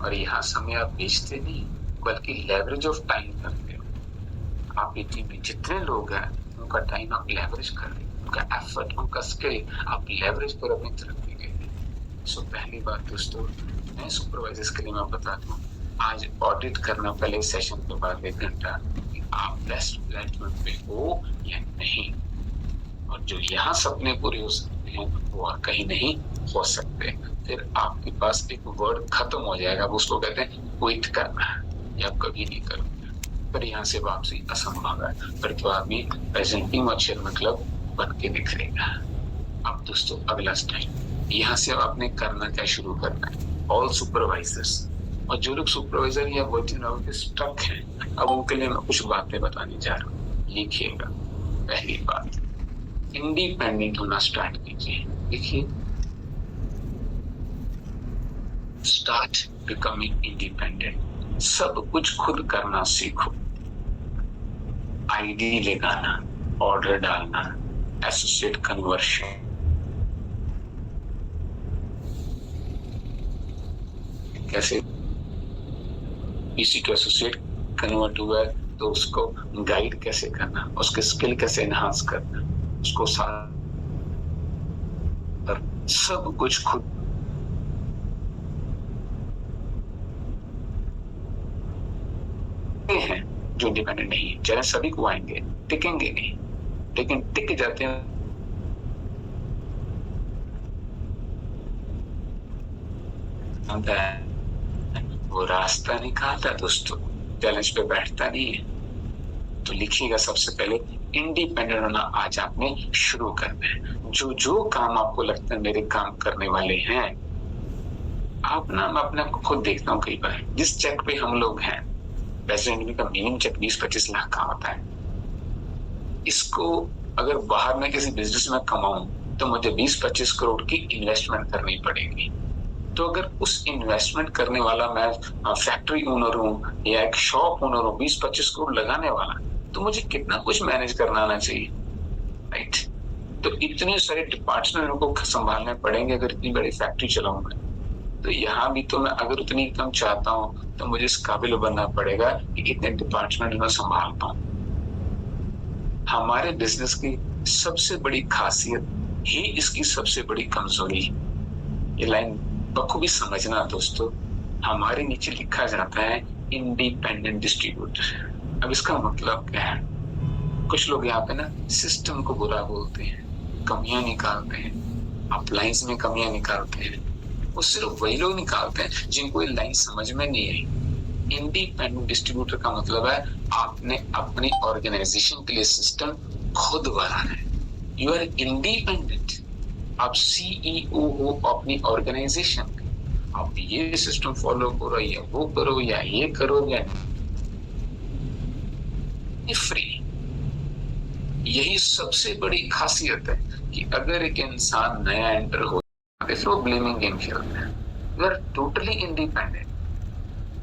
और यहाँ समय आप बेचते नहीं बल्कि लेवरेज ऑफ टाइम करते हो। आपकी टीम में जितने लोग हैं उनका टाइम आप लेवरेज कर रहे हो, उनका एफर्ट, उनका स्किल आप लेवरेज कर अपनी तरक्की के लिए। सो पहली बात दोस्तों, मैं सुपरवाइजर्स के लिए मैं बताता हूँ, आज ऑडिट करना पहले सेशन के बाद 1 घंटा कि आप बेस्ट प्लेटफॉर्म पे हो या नहीं। और जो यहाँ सपने पूरे हो सकते हैं वो और कहीं नहीं हो सकते। फिर आपके पास एक वर्ड खत्म हो जाएगा, उसको कहते हैं क्विट करना, या आप कभी नहीं करोगे। फिर यहाँ से वापसी असंभव है, फिर तो आदमी प्रेजेंटिंग और चेयरमैन क्लब बन के दिखेगा। अब दोस्तों अगला स्टाइल, यहाँ से आपने करना क्या शुरू करना है। ऑल सुपरवाइजर्स और जो लोग सुपरवाइजर या वर्किंग आवर के स्टक हैं, अब उनके लिए मैं कुछ बातें बताने जा रहा हूँ, लिखिएगा। पहली बात, इंडिपेंडेंट होना स्टार्ट कीजिए। देखिए, स्टार्ट बिकमिंग इंडिपेंडेंट, सब कुछ खुद करना सीखो। आईडी लगाना, ऑर्डर डालना, एसोसिएट कन्वर्शन, कैसे पीसी टू एसोसिएट कन्वर्ट हुआ है तो उसको गाइड कैसे करना, उसके स्किल कैसे एनहांस करना, उसको सब कुछ खुद हैं। जो इंडिपेंडेंट नहीं है, चाहे सभी को आएंगे, टिकेंगे नहीं, लेकिन टिक जाते हैं वो रास्ता निकालता दोस्तों, चैलेंज पे बैठता नहीं है। तो लिखिएगा, सबसे पहले इंडिपेंडेंट होना आज आपने शुरू करना है। जो जो काम आपको लगता है मेरे काम करने वाले हैं, आप ना, मैं अपने आप को खुद देखता हूँ कई बार, जिस चेक पे हम लोग हैं, प्रेसिडेंट का मिनिमम चेक 20-25 लाख का होता है। इसको अगर बाहर में किसी बिजनेस में कमाऊं तो मुझे 20-25 करोड़ की इन्वेस्टमेंट करनी पड़ेगी। तो अगर उस इन्वेस्टमेंट करने वाला मैं फैक्ट्री ओनर हूं या एक शॉप ओनर हूं, 20-25 करोड़ लगाने वाला, तो मुझे कितना कुछ मैनेज करना आना चाहिए, राइट। तो इतने सारे डिपार्टमेंट को संभालने पड़ेंगे अगर इतनी बड़ी फैक्ट्री चलाऊंगा। तो यहाँ भी तो मैं अगर उतनी इनकम चाहता हूँ तो मुझे इस काबिल बनना पड़ेगा कि इतने डिपार्टमेंट में संभाल पाऊं। हमारे बिजनेस की सबसे बड़ी खासियत ही इसकी सबसे बड़ी कमजोरी है। ये लाइन बखूबी समझना दोस्तों, हमारे नीचे लिखा जाता है इंडिपेंडेंट डिस्ट्रीब्यूटर। अब इसका मतलब क्या है? कुछ लोग यहाँ पे ना सिस्टम को बुरा बोलते हैं, कमियां निकालते हैं, अपलाइंस में कमियां निकालते हैं। वो सिर्फ वही लोग निकालते हैं जिनको ये लाइन समझ में नहीं आई। इंडिपेंडेंट डिस्ट्रीब्यूटर का मतलब है आपने अपनी ऑर्गेनाइजेशन के लिए सिस्टम खुद बनाना है। यू आर इंडिपेंडेंट, आप सीईओ हो अपनी ऑर्गेनाइजेशन। आप ये सिस्टम फॉलो करो या वो करो या ये करो या फ्री। यही सबसे बड़ी खासियत है कि अगर एक इंसान नया एंटर हो, फिर ब्लेमिंग गेम खेलते हैं। You are totally independent,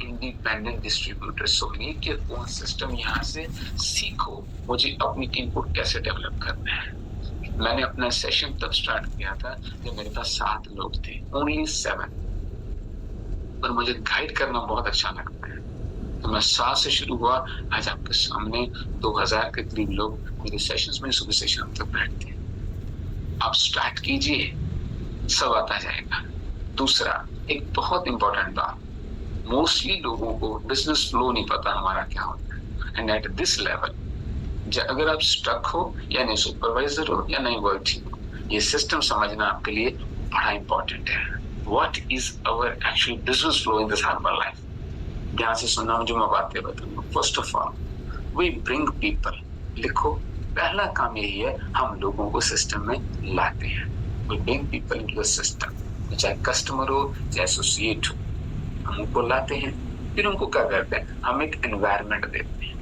independent distributor. So make your own system. यहाँ से सीखो मुझे अपनी टीम को कैसे डेवलप करना है। मैंने अपना सेशन तब स्टार्ट किया था जब मेरे पास 7 लोग थे, ओनली 7, पर मुझे गाइड करना बहुत अच्छा लगता है। तो मैं 7 से शुरू हुआ, आज आपके सामने 2000 के करीब लोग मेरे सेशंस में सुबह सेशन तक बैठते हैं। आप स्टार्ट कीजिए, सब आता जाएगा। दूसरा, एक बहुत इंपॉर्टेंट बात, मोस्टली लोगों को बिजनेस फ्लो नहीं पता हमारा क्या होता है। एंड एट दिस लेवल, अगर आप स्टक हो या नहीं सुपरवाइजर हो या नहीं वर्किंग हो, ये सिस्टम समझना आपके लिए बड़ा इंपॉर्टेंट है। What is our actual business flow in this Herbalife? ध्यान से सुनना, मुझे मैं बातें बताऊंगा। First of all, we bring people. लिखो, पहला काम यही है, हम लोगों को सिस्टम में लाते हैं। We bring people into the system. चाहे कस्टमर हो चाहे एसोसिएट हो, हम उनको लाते हैं। फिर उनको क्या करते हैं, हम एक एनवायरनमेंट देते हैं।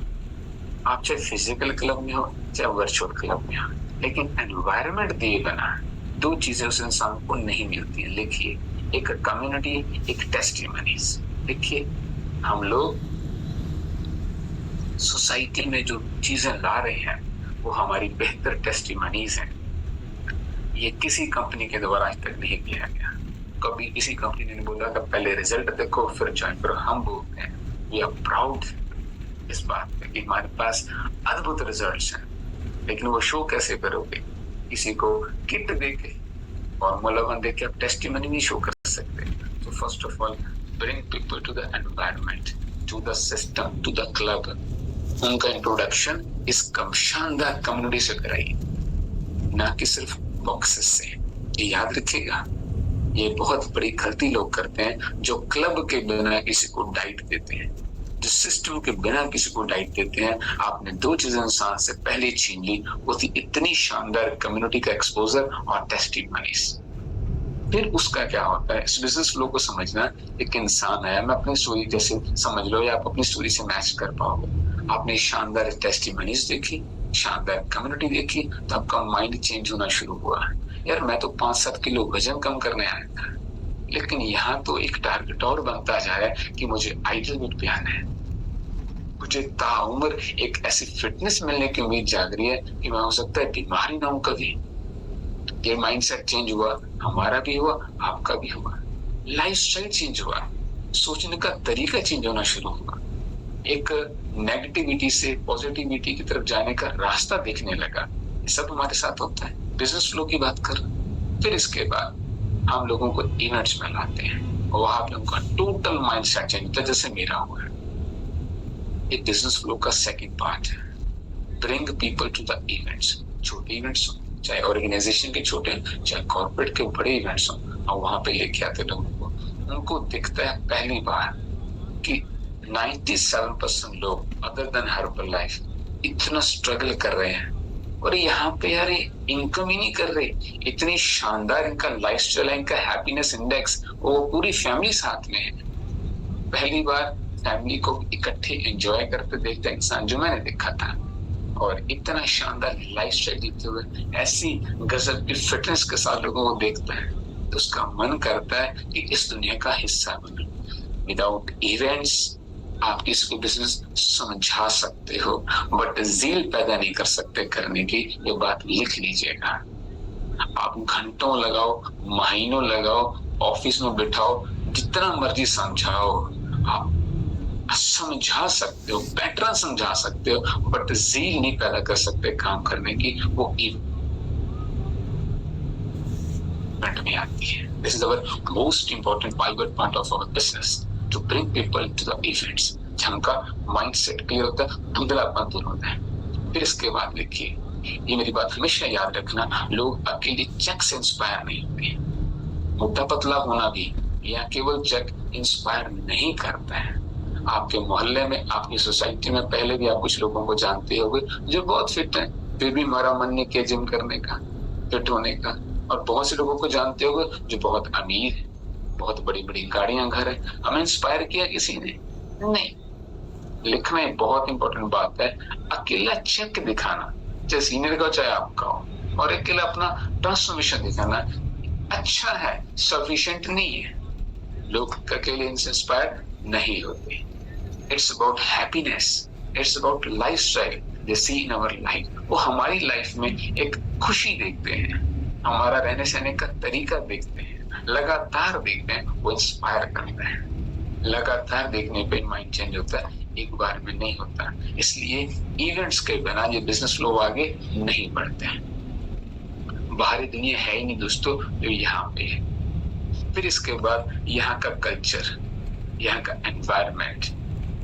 आप चाहे फिजिकल क्लब में हो चाहे वर्चुअल क्लब में हो, लेकिन एनवायरनमेंट दिए बना 2 चीजें उस इंसान को नहीं मिलती है। लिखिए, एक कम्युनिटी, एक टेस्टिमनीज। देखिए, हम लोग सोसाइटी में जो चीजें ला रहे हैं वो हमारी बेहतर टेस्टिमनीज हैं। ये किसी कंपनी के द्वारा आज तक नहीं किया गया। कभी किसी कंपनी ने बोला कि पहले रिजल्ट देखो फिर ज्वाइन करो। हम बोलते हैं वी आर प्राउड इस बात पे कि हमारे पास अद्भुत रिजल्ट्स हैं, लेकिन वो शो कैसे करोगे? किसी को किट देके, फॉर्मूला वन देके आप टेस्टिमनी नहीं शो कर सकते। तो first of all bring people to the environment, to the system, to the club. उनका इंट्रोडक्शन इस शानदार कम्युनिटी से कराइए, ना कि सिर्फ बॉक्सेस से। ये याद रखिएगा, ये बहुत बड़ी गलती लोग करते हैं जो क्लब के बिना किसी को डाइट देते हैं, जो सिस्टम के बिना किसी को डाइट देते हैं। आपने दो चीजें इंसान से पहले छीन ली, वो थी इतनी शानदार कम्युनिटी का एक्सपोजर और टेस्टिमनीज। फिर उसका क्या होता है, इस बिजनेस फ्लो को समझना। एक इंसान है, मैं अपनी स्टोरी जैसे समझ लो या आप अपनी स्टोरी से मैच कर पाओगे। आपने शानदार टेस्टिमनीज देखी, शानदार कम्युनिटी देखी, तो आपका माइंड चेंज होना शुरू हुआ। यार मैं तो 5-7 किलो वजन कम करने आया था, लेकिन यहाँ तो एक टारगेट और बनता जा रहा है कि मुझे आइडल वेट पे आना है, मुझे ताउम्र एक ऐसी फिटनेस मिलने की उम्मीद जाग रही है कि मैं हो सकता है बीमार ही ना हूं कभी। ये माइंडसेट चेंज हुआ, हमारा भी हुआ, आपका भी हुआ। लाइफस्टाइल चेंज हुआ, सोचने का तरीका चेंज होना शुरू हुआ। एक नेगेटिविटी से पॉजिटिविटी की तरफ जाने का रास्ता दिखने लगा। ये सब हमारे साथ होता है। बिजनेस फ्लो की बात कर, फिर इसके बाद हम लोगों को इवेंट्स में लाते हैं और वहां पे उनका टोटल माइंडसेट चेंज होता है, जैसे मेरा हुआ है। ये बिजनेस फ्लो का सेकंड पार्ट है, bring people to the events. छोटे इवेंट्स हो, चाहे ऑर्गेनाइजेशन के छोटे, चाहे कॉर्पोरेट के बड़े इवेंट्स हो, और वहां पे लेके आते लोगों को। उनको दिखता है पहली बार कि 97% लोग अदर देन हर्बल लाइफ इतना स्ट्रगल कर रहे हैं, और यहाँ पे यार इनकम ही नहीं कर रहे। इतनी शानदार इनका लाइफस्टाइल है, इनका हैप्पीनेस इंडेक्स, वो पूरी फैमिली साथ में है। पहली बार फैमिली को इकट्ठे एंजॉय करते देखते इंसान जो मैंने देखा था, और इतना शानदार लाइफस्टाइल जीते हुए ऐसी गजब की फिटनेस के साथ लोगों को देखता है, तो उसका मन करता है कि इस दुनिया का हिस्सा बनो। विदाउट इवेंट्स आप किसी को बिजनेस समझा सकते हो, बट जील पैदा नहीं कर सकते करने की। ये बात लिख लीजिएगा। आप घंटों लगाओ, महीनों लगाओ, ऑफिस में बिठाओ, जितना मर्जी समझाओ, आप समझा सकते हो, पैटर्न समझा सकते हो, बट जील नहीं पैदा कर सकते काम करने की। वो इवेंट में आती है। This is our most important pivot part of our business, to bring people to the events, जहां उनका माइंडसेट क्लियर होता है, धुंधलापन दूर होता है। फिर इसके बाद देखिए, ये मेरी बात हमेशा याद रखना, लोग अकेले चेक से इंस्पायर नहीं होते। मोटा पतला होना भी या केवल चेक इंस्पायर नहीं करता है। आपके मोहल्ले में, आपकी सोसाइटी में पहले भी आप कुछ लोगों को जानते होंगे जो बहुत फिट हैं, फिर भी हमारा मन नहीं किया जिम करने का, फिट होने का। और बहुत से लोगों को जानते होंगे जो बहुत अमीर है, बहुत बड़ी बड़ी गाड़ियां, घर है। हमें इंस्पायर किया किसी ने नहीं। लिखना एक बहुत इंपॉर्टेंट बात है। अकेला चेक दिखाना, चाहे सीनियर का चाहे आपका हो, और अकेला अपना ट्रांसफॉर्मेशन दिखाना अच्छा है, सफिशिएंट नहीं है। लोग अकेले इनसे इंस्पायर नहीं होते। It's about happiness, it's about lifestyle they see in our life. वो हमारी लाइफ में एक खुशी देखते हैं, हमारा रहने सहने का तरीका देखते हैं, लगातार देखते हैं, वो इंस्पायर करता है। लगातार देखने पे माइंड चेंज होता है, एक बार में नहीं होता। इसलिए इवेंट्स के बिना ये बिजनेस फ्लो आगे नहीं बढ़ते हैं। बाहरी दुनिया है ही नहीं दोस्तों जो यहाँ पे है। फिर इसके बाद यहाँ का कल्चर, यहाँ का एनवायरनमेंट,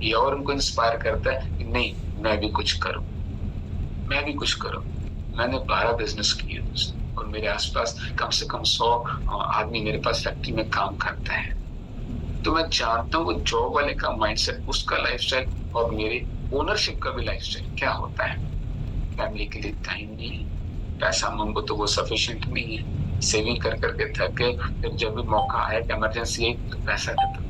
ये और उनको इंस्पायर करता है कि नहीं मैं भी कुछ करूं, मैं भी कुछ करूं। मैंने 12 बिजनेस किए दोस्तों, और मेरे आसपास कम से कम 100 आदमी मेरे पास फैक्ट्री में काम करता है। तो मैं जानता हूँ वो जॉब वाले का माइंडसेट, उसका लाइफस्टाइल, और मेरे ओनरशिप का भी लाइफस्टाइल क्या होता है। फैमिली के लिए टाइम नहीं है, पैसा मांगो तो वो सफिशिएंट नहीं है, सेविंग कर करके थक गए, फिर जब भी मौका आया कि इमरजेंसी आई तो पैसा खत्म।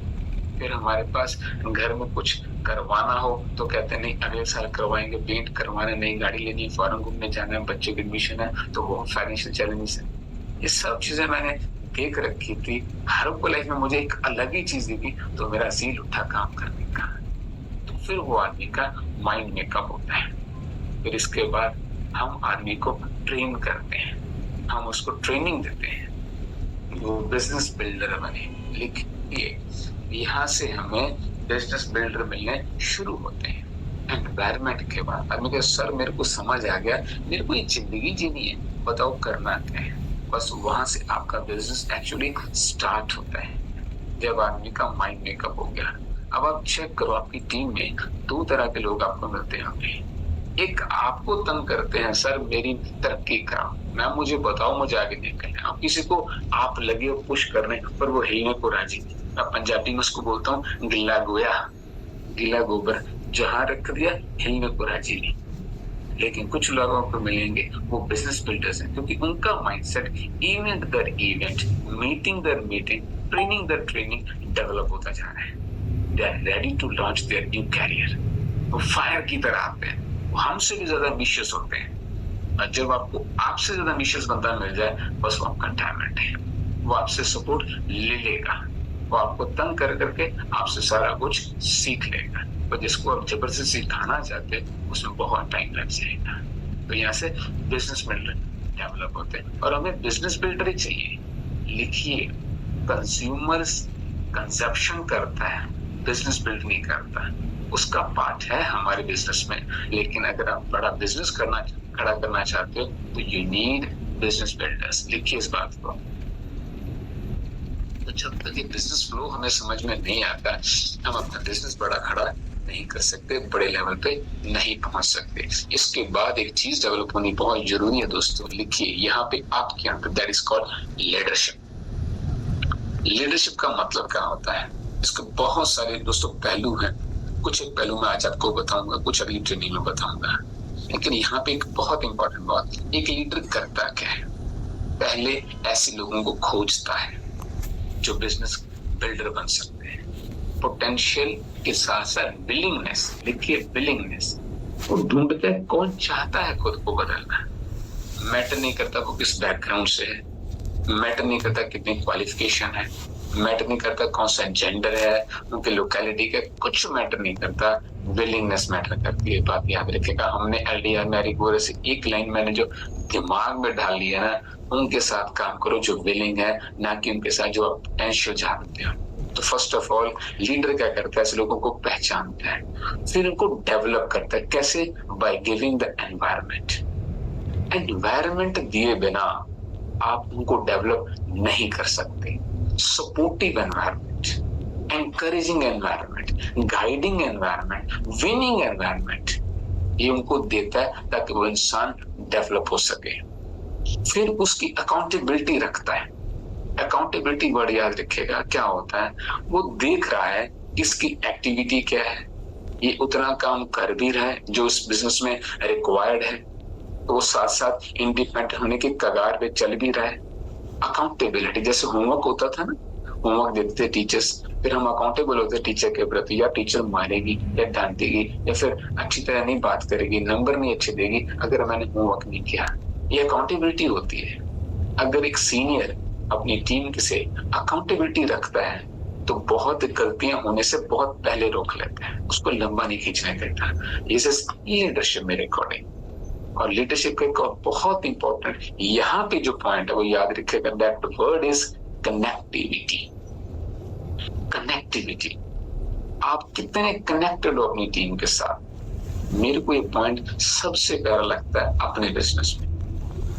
फिर हमारे पास घर में कुछ करवाना हो तो कहते नहीं अगले साल करवाएंगे, पेंट करवाना, नई गाड़ी लेनी, फॉरेन घूमने जाना है, बच्चों की एडमिशन है, तो वो फाइनेंशियल चैलेंजेस है। ये सब चीजें मैंने देख रखी थी। हर को लाइफ में मुझे एक अलग ही चीज दिखी, तो मेरा जील उठा काम करने का। तो फिर वो आदमी का माइंड मेकअप होता है। फिर इसके बाद हम आदमी को ट्रेन करते हैं, हम उसको ट्रेनिंग देते हैं। वो बिजनेस बिल्डर बने। लिखिए, यहाँ से हमें बिजनेस बिल्डर मिलने शुरू होते हैं एनवायरमेंट के बाद। अब मैं सर मेरे को समझ आ गया, मेरे को ये जिंदगी जीनी है, बताओ करना क्या है। बस वहां से आपका बिजनेस एक्चुअली स्टार्ट होता है, जब आदमी का माइंड मेकअप हो गया। अब आप चेक करो, आपकी टीम में दो तरह के लोग आपको मिलते होंगे। एक आपको तंग करते हैं, सर मेरी तरक्की कराओ, मैं मुझे बताओ मुझे आगे निकलना है। आप किसी को आप लगे हो पुश करने, पर वो हिलने को राजी नहीं। मैं पंजाबी में उसको बोलता हूँ गिल्ला गोया, गीला गोबर जहां रख दिया, हिलने को राजी नहीं। लेकिन कुछ लोगों को मिलेंगे वो बिजनेस बिल्डर्स हैं, क्योंकि उनका माइंडसेट इवेंट दर इवेंट, मीटिंग दर मीटिंग, ट्रेनिंग दर ट्रेनिंग डेवलप होता जा रहा है। They are ready to launch their new career. वो फायर की तरह आते हैं, वो हमसे भी ज्यादा एम्बिशियस होते हैं। और जब आपको आपसे ज्यादा एम्बिशियस बंदा मिल जाए, बस वो आपका टैलेंट है। वो आपसे सपोर्ट ले लेगा, वो आपको तंग कर करके आपसे सारा कुछ सीख लेगा। पर जिसको आप जबरदस्ती सिखाना चाहते हैं, उसमें बहुत टाइम लग जाएगा। तो यहाँ से बिजनेस बिल्डर डेवलप होते हैं, और हमें बिजनेस बिल्डर ही चाहिए। लिखिए, कंज्यूमर्स कंजप्शन करता है, बिजनेस बिल्ड नहीं करता। उसका पार्ट है हमारे बिजनेस में। लेकिन अगर आप बड़ा बिजनेस खड़ा करना चाहते हो, तो यू नीड बिजनेस बिल्डर्स। लिखिए इस बात को। तो जब तक ये बिजनेस फ्लो हमें समझ में नहीं आता, हम अपना बिजनेस बड़ा खड़ा नहीं कर सकते, बड़े लेवल पे नहीं पहुंच सकते। इसके बाद एक चीज डेवलप होनी बहुत जरूरी है दोस्तों। लिखिए यहाँ पे आपके अंदर, that is called leadership. Leadership का मतलब क्या होता है? इसके बहुत सारे दोस्तों पहलू हैं। कुछ एक पहलू मैं आज आपको बताऊंगा, कुछ अगली ट्रेनिंग में बताऊंगा। लेकिन यहाँ पे एक बहुत इंपॉर्टेंट बात, एक लीडर करता क्या है? पहले ऐसे लोगों को खोजता है जो बिजनेस बिल्डर बन सकते हैं। पोटेंशियल के साथ साथ विलिंगनेस। लिखिए विलिंगनेस, वो ढूंढता है कौन चाहता है खुद को बदलना। मैटर नहीं करता वो किस बैकग्राउंड से है, मैटर नहीं करता कितनी क्वालिफिकेशन है, मैटर नहीं करता कौन सा जेंडर है, उनके लोकेलिटी का कुछ मैटर नहीं करता। विलिंगनेस मैटर करती है। बात याद रखिएगा, हमने एलडीआर मैरी गोरे से एक लाइन मैंने जो दिमाग में डाल लिया ना, उनके साथ काम करो जो विलिंग है, ना कि उनके साथ जो आप पोटेंशियल जानते हो। तो फर्स्ट ऑफ ऑल लीडर क्या करता है? ऐसे लोगों को पहचानता है, फिर उनको डेवलप करता है। कैसे? By giving the environment. Environment दिए बिना आप उनको डेवलप नहीं कर सकते। Supportive environment, encouraging environment, guiding environment, winning environment, ये उनको देता है ताकि वो इंसान डेवलप हो सके। फिर उसकी अकाउंटेबिलिटी रखता है। अकाउंटेबिलिटी वर्ड याद रखिएगा, क्या होता है? वो देख रहा है इसकी एक्टिविटी क्या है, ये उतना काम कर भी रहा है जो इस बिजनेस में रिक्वायर्ड है, तो वो साथ साथ इंडिपेंडेंट होने के कगार पे चल भी रहा है। अकाउंटेबिलिटी, जैसे होमवर्क होता था ना, होमवर्क देते थे टीचर्स, फिर हम अकाउंटेबल होते टीचर के प्रति, या टीचर मारेगी या डांटेगी या फिर अच्छी तरह नहीं बात करेगी, नंबर नहीं अच्छे देगी अगर मैंने होमवर्क नहीं किया। ये अकाउंटेबिलिटी होती है। अगर एक सीनियर अपनी टीम से अकाउंटेबिलिटी रखता है, तो बहुत गलतियां होने से बहुत पहले रोक लेते हैं, उसको लंबा नहीं खींचने देता। इस लीडरशिप में रिकॉर्डिंग। और लीडरशिप का एक बहुत इंपॉर्टेंट यहाँ पे जो पॉइंट है वो याद रखिएगा, that word is connectivity. Connectivity, आप कितने कनेक्टेड हो अपनी टीम के साथ। मेरे को ये पॉइंट सबसे प्यारा लगता है अपने बिजनेस में।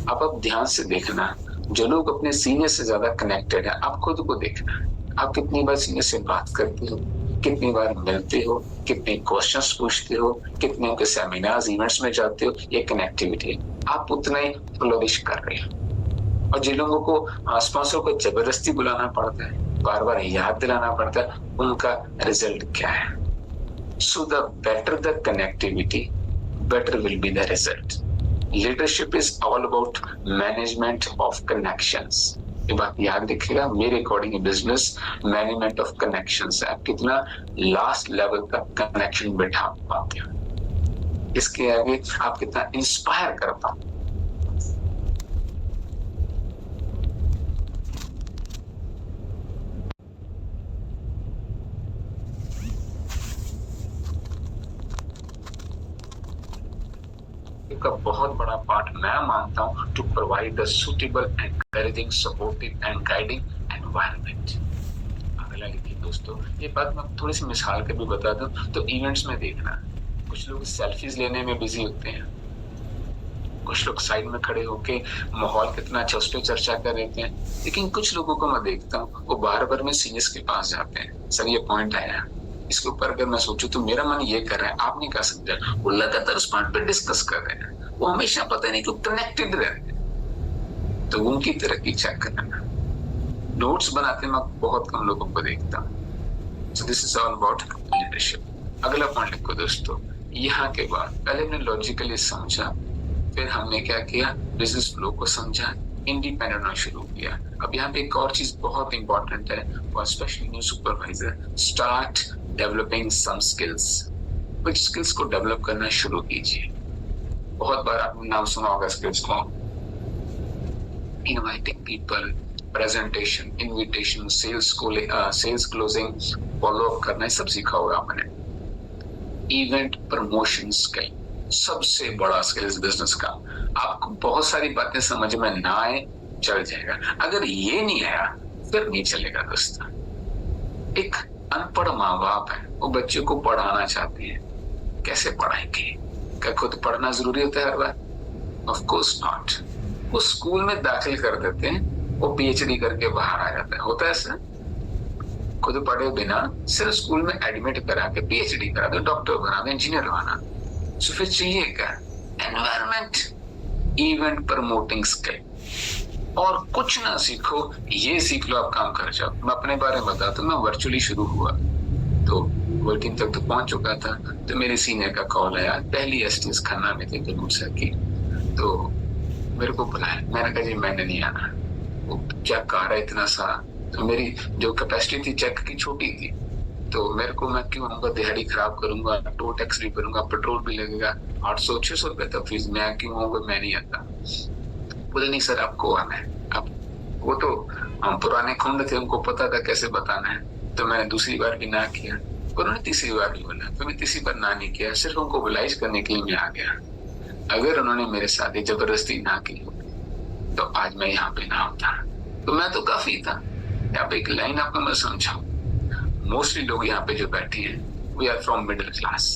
अब आप ध्यान से देखना, जो लोग अपने सीनियर से ज्यादा कनेक्टेड है, आप खुद को देखना, आप कितनी बार सीनियर से बात करते हो, कितनी बार मिलते हो, कितने क्वेश्चंस पूछते हो, कितने उनके सेमिनार्स इवेंट्स में जाते हो। ये कनेक्टिविटी, आप उतना ही फ्लोरिश कर रहे हो। और जिन लोगों को स्पॉन्सर को जबरदस्ती बुलाना पड़ता है, बार बार याद दिलाना पड़ता है, उनका रिजल्ट क्या है? So the better the connectivity, better will be the result. Leadership is all about management of connections. ये बात याद रखिएगा, मेरे according business management of connections है। आप कितना लास्ट लेवल तक कनेक्शन बैठा पाते हो, इसके आगे आप कितना इंस्पायर कर पाते हो। ऑब्जेक्टिव का बहुत बड़ा पार्ट मैं मानता हूँ to provide the suitable, encouraging, supportive and guiding environment. अगला लिखिए दोस्तों, ये बात मैं थोड़ी सी मिसाल के भी बता दूं तो इवेंट्स में देखना, कुछ लोग सेल्फीज लेने में बिजी होते हैं, कुछ लोग साइड में खड़े होके माहौल कितना अच्छा उस पर चर्चा कर रहे हैं, लेकिन कुछ लोगों को मैं देखता हूँ वो बार बार में सीनियर्स के पास जाते हैं, सर ये पॉइंट आया, इसके ऊपर अगर मैं सोचूं तो मेरा मन ये कर रहा है, आपने क्या समझा, वो लगातार उस पॉइंट पे डिस्कस कर रहे हैं, वो हमेशा पता नहीं क्यों कनेक्टेड रहते हैं, तो उनकी तरक्की चेक करना। नोट्स बनाते मैं बहुत कम लोगों को देखता हूँ। So this is all about leadership. अगला पॉइंट लिखो दोस्तों, यहाँ के बाद पहले हमने लॉजिकली समझा, फिर हमने क्या किया, बिजनेस फ्लो को समझा, इंडिपेंडेंट होना शुरू किया। अब यहाँ पे एक और चीज बहुत इंपॉर्टेंट है for specially new supervisor, start developing some skills. कुछ स्किल्स को डेवलप करना शुरू कीजिए। बहुत बार आपने नाम सुना होगा स्किल्स को, inviting people, presentation, invitation, sales closing, follow up करना, सब सीखा होगा आपने। इवेंट प्रमोशन स्किल सबसे बड़ा स्किल इस बिजनेस का। आपको बहुत सारी बातें समझ में ना आए, चल जाएगा, अगर ये नहीं आया फिर नहीं चलेगा दोस्तों। एक अनपढ़ माँ बाप है, वो बच्चों को पढ़ाना चाहते हैं, कैसे पढ़ाएंगे? क्या खुद पढ़ना जरूरी होता है हर बार? Of course not. वो स्कूल में दाखिल कर देते हैं, वो पीएचडी करके बाहर आ जाता है, होता है ऐसा? खुद पढ़े बिना सिर्फ स्कूल में एडमिट करा के पीएचडी करा दो, डॉक्टर बना दो, इंजीनियर बना, तो फिर चाहिए क्या? Environment, event promoting skill. और कुछ ना सीखो, ये सीख लो, आप काम कर जाओ। मैं अपने बारे में बताता हूँ, मैं वर्चुअली शुरू हुआ तो वर्किंग तक तो पहुंच चुका था, तो मेरे सीनियर का कॉल आया, पहली एसटीएस खन्ना में थे गुरु सर की, तो मेरे को बुलाया, मैंने कहा जी मैंने नहीं आना, वो क्या कार है इतना सारा, तो मेरी जो कैपेसिटी थी चेक की छोटी थी, तो मेरे को, मैं क्यों आऊंगा, दिहाड़ी खराब करूंगा, टोल टैक्स भी भरूंगा, पेट्रोल भी लगेगा, 800-600 रुपए तक फीस, मैं क्यों आऊंगा, मैं नहीं आता। बोले नहीं सर आपको आना है। अब वो तो हम पुराने खुंड थे, उनको पता था कैसे बताना है, तो मैंने दूसरी बार भी ना किया, उन्होंने तीसरी बार भी बोला, तो मैं तीसरी बार ना नहीं किया, सिर्फ उनको बुलाइश करने के लिए मैं आ गया। अगर उन्होंने मेरे साथ जबरदस्ती ना की तो आज मैं यहाँ पे ना होता, तो मैं तो काफी था। यहाँ पे एक लाइन आपको मैं समझाऊं, मोस्टली लोग यहाँ पे जो बैठे हैं we are from middle class,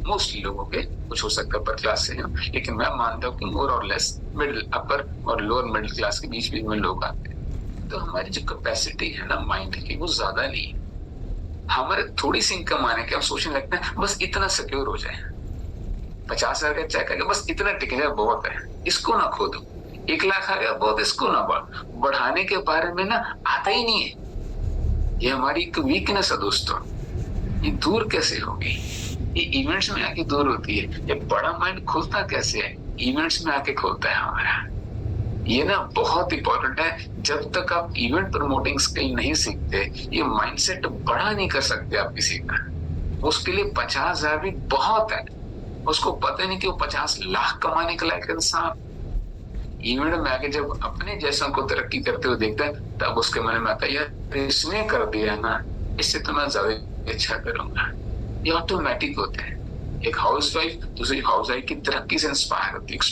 mostly लोगों के, कुछ हो सकता है अपर क्लास से हैं, लेकिन मैं मानता हूँ कि मोर और लेस मिडिल, अपर और लोअर मिडिल क्लास के बीच में लोग आते हैं। तो हमारी जो कैपेसिटी है ना माइंड की, वो ज्यादा नहीं है। हमारे थोड़ी सी इनकम आने के हम सोचने लगते हैं बस इतना सिक्योर हो जाए, 50,000 का चेक आएगा बस इतना टिक जाए बहुत है, इसको ना खो दो, 1 लाख आ गया बहुत, इसको ना बढ़ाने के बारे में ना आता ही नहीं है। ये हमारी एक वीकनेस है दोस्तों, ये दूर कैसे होगी? ये इवेंट्स में आके दूर होती है। ये बड़ा माइंड खुलता कैसे है? इवेंट्स में आके खुलता है हमारा। ये ना बहुत इंपॉर्टेंट है। जब तक आप इवेंट प्रमोटिंग स्किल नहीं सीखते, ये माइंडसेट बड़ा नहीं कर सकते आप किसी का। उसके लिए 50,000 भी बहुत है, उसको पता नहीं कि वो 50 लाख कमाने के लायक इंसान। इवेंट में आके जब अपने जैसों को तरक्की करते हुए देखता है, तब उसके मन में आता है यार इसने कर दिया ना, इससे तो मैं ज्यादा अच्छा करूंगा। ये ऑटोमेटिक होता है। एक हाउस वाइफ दूसरी हाउस वाइफ की तरक्की से इंस्पायर होती है, एक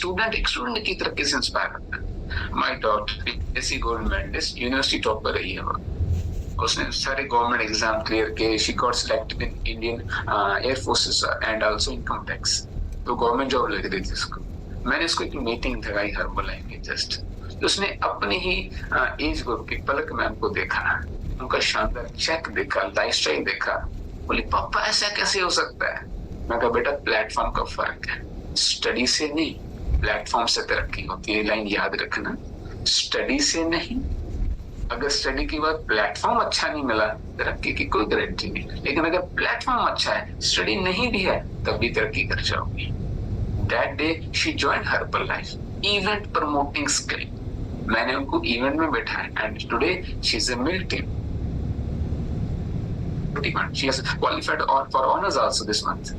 स्टूडेंट की तरक्की से इंस्पायर होता है। माय डॉटर ऐसी गोल्ड मेडलिस्ट, यूनिवर्सिटी टॉपर रही है वो, उसने सारे गवर्नमेंट एग्जाम क्लियर किए, she got selected in Indian air forces and also income tax, तो गवर्नमेंट जॉब लग रही थी उसको। मैंने इसको एक मीटिंग लगाई हर्बलाइन में जस्ट, तो उसने अपने ही एज ग्रुप की पलक मैम को देखा, उनका शानदार चेक देखा, लाइफस्टाइल देखा, बोली पापा ऐसा कैसे हो सकता है? मैं कहा बेटा प्लेटफॉर्म का फर्क है, स्टडी से नहीं प्लेटफॉर्म से तरक्की होती है। लाइन याद रखना, स्टडी से नहीं। अगर स्टडी के बाद प्लेटफॉर्म अच्छा नहीं मिला, तरक्की की कोई गारंटी नहीं, लेकिन अगर प्लेटफॉर्म अच्छा है, स्टडी नहीं भी है, तब भी तरक्की कर जाओगी। That day she joined Herbalife, event promoting skill. मैंने उनको इवेंट में बैठाया and today she is a military. She has qualified for honors also this month.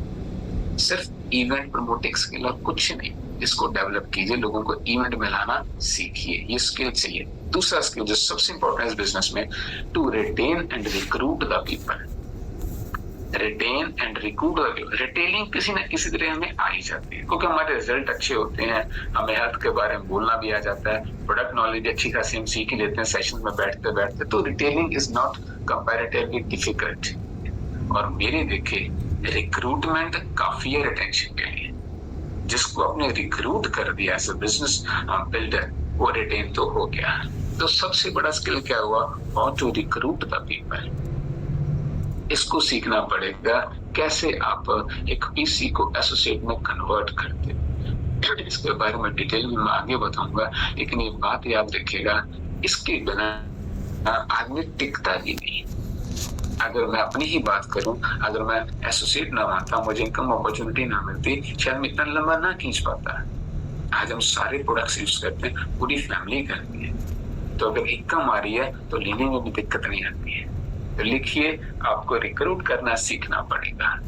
सिर्फ इवेंट प्रमोटिंग स्किल और कुछ नहीं, इसको डेवलप कीजिए, लोगों को इवेंट में लाना सीखिए, ये स्किल चाहिए। दूसरा स्किल जो सबसे इंपॉर्टेंट है बिजनेस में, to retain and recruit the people. Retain and recruit. Retailing किसी न किसी तरह हमें आ ही जाती है क्योंकि हमारे रिजल्ट अच्छे होते हैं, हमें हेल्थ के बारे में बोलना भी आ जाता है, प्रोडक्ट नॉलेज अच्छी खासी हम सीख ही लेते हैं सेशन में बैठते बैठते। तो retailing is not comparatively difficult. और मेरे देखे रिक्रूटमेंट काफी है रिटेंशन के लिए। जिसको आपने रिक्रूट कर दिया एज ए बिजनेस बिल्डर, वो रिटेन तो हो गया। तो सबसे बड़ा स्किल क्या हुआ? How to recruit the people. इसको सीखना पड़ेगा, कैसे आप एक पीसी को एसोसिएट में कन्वर्ट करते। इसके बारे में डिटेल में मैं आगे बताऊंगा, लेकिन ये बात याद रखिएगा, इसके बिना आदमी टिकता ही नहीं। अगर मैं अपनी ही बात करूं, अगर मैं एसोसिएट ना मानता, मुझे इनकम अपॉर्चुनिटी ना मिलती, शायद मैं इतना लंबा ना खींच पाता। आज हम सारे प्रोडक्ट्स यूज करते हैं, पूरी फैमिली करती है। तो अगर इनकम आ रही है तो लेने में भी दिक्कत नहीं आती है। तो लिखिए, आपको रिक्रूट करना सीखना पड़ेगा।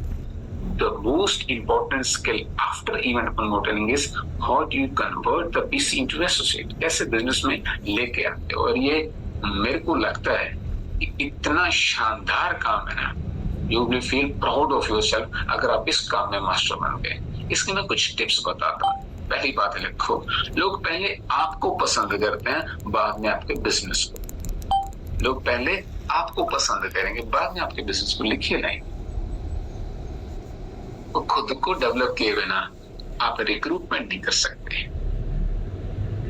The most important skill after event promoting is how do you convert the PC into associate। कैसे बिजनेस में लेके आते हो। और ये मेरे को लगता है कि इतना शानदार काम है ना, you will feel proud of yourself अगर आप इस काम में मास्टर बन गए। इसके मैं कुछ टिप्स बताता हूँ। पहली बात लिखो, लोग पहले आपको पसंद करते हैं, बाद में आपके बिजनेस को। लोग पहले आपको पसंद करेंगे, बाद में आपके बिजनेस को। लिखिए नहीं, तो खुद को डेवलप किए बिना आप रिक्रूटमेंट नहीं कर सकते।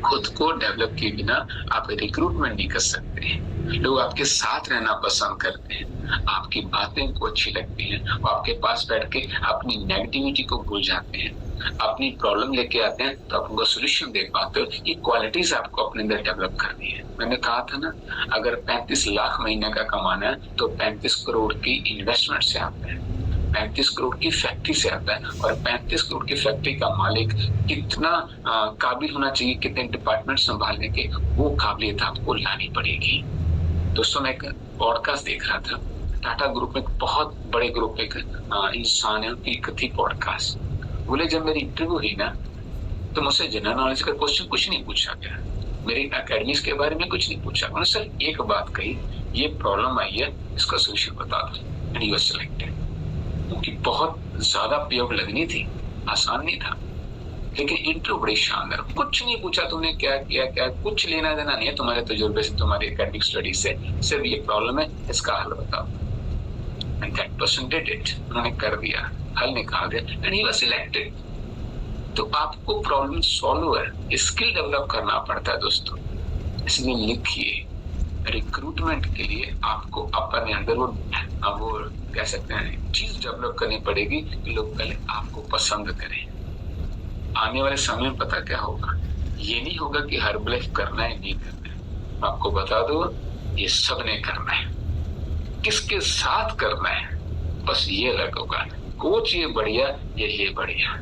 खुद को डेवलप किए बिना आप रिक्रूटमेंट नहीं कर सकते। लोग आपके साथ रहना पसंद करते हैं, आपकी बातें उनको अच्छी लगती हैं, वो आपके पास बैठ के अपनी नेगेटिविटी को भूल जाते हैं, अपनी प्रॉब्लम लेके आते हैं तो आप उनको सोल्यूशन दे पाते हो। ये क्वालिटीज आपको अपने अंदर डेवलप करनी है। मैंने कहा था ना, अगर 35 लाख महीने का कमाना है तो 35 करोड़ की इन्वेस्टमेंट से आता है, 35 करोड़ की फैक्ट्री से आता है। और 35 करोड़ की फैक्ट्री का मालिक कितना काबिल होना चाहिए, कितने डिपार्टमेंट संभालने के, वो काबिलियत आपको लानी पड़ेगी। दोस्तों, मैं एक पॉडकास्ट देख रहा था, टाटा ग्रुप में बहुत बड़े ग्रुप एक इंसान है, उनकी कथी पॉडकास्ट। बोले जब मेरी इंटरव्यू हुई ना, तो मुझसे जनरल नॉलेज का क्वेश्चन कुछ नहीं पूछा गया, मेरी एकेडमीज के बारे में कुछ नहीं पूछा। उन्होंने सिर्फ एक बात कही, ये प्रॉब्लम आई है, इसका सोल्यूशन बता दो, एंड यू आर सिलेक्टेड। उनकी बहुत ज्यादा पेयोग लगनी थी, आसान नहीं था, लेकिन इंटरव्यू बड़ी शानदार। कुछ नहीं पूछा तुमने क्या किया, क्या कुछ लेना देना नहीं है तुम्हारे तजुर्बे से, तुम्हारी एकेडमिक स्टडी से, सिर्फ ये प्रॉब्लम है, इसका हल बताओ। And that person did it. उन्होंने कर दिया, हल निकाल दिया, एंड ही वाज सिलेक्टेड। तो आपको प्रॉब्लम सॉल्व है, स्किल डेवलप करना पड़ता है दोस्तों। इसलिए लिखिए, रिक्रूटमेंट के लिए आपको अपने अंदर वो कह सकते हैं चीज डेवलप करनी पड़ेगी कि लोग पहले आपको पसंद करें। आने वाले समय में पता क्या होगा, ये नहीं होगा कि हर्बलाइफ करना है नहीं करना है। आपको बता दो, ये सबने करना है, किसके साथ करना है बस ये अलग होगा। कोच ये बढ़िया, ये बढ़िया,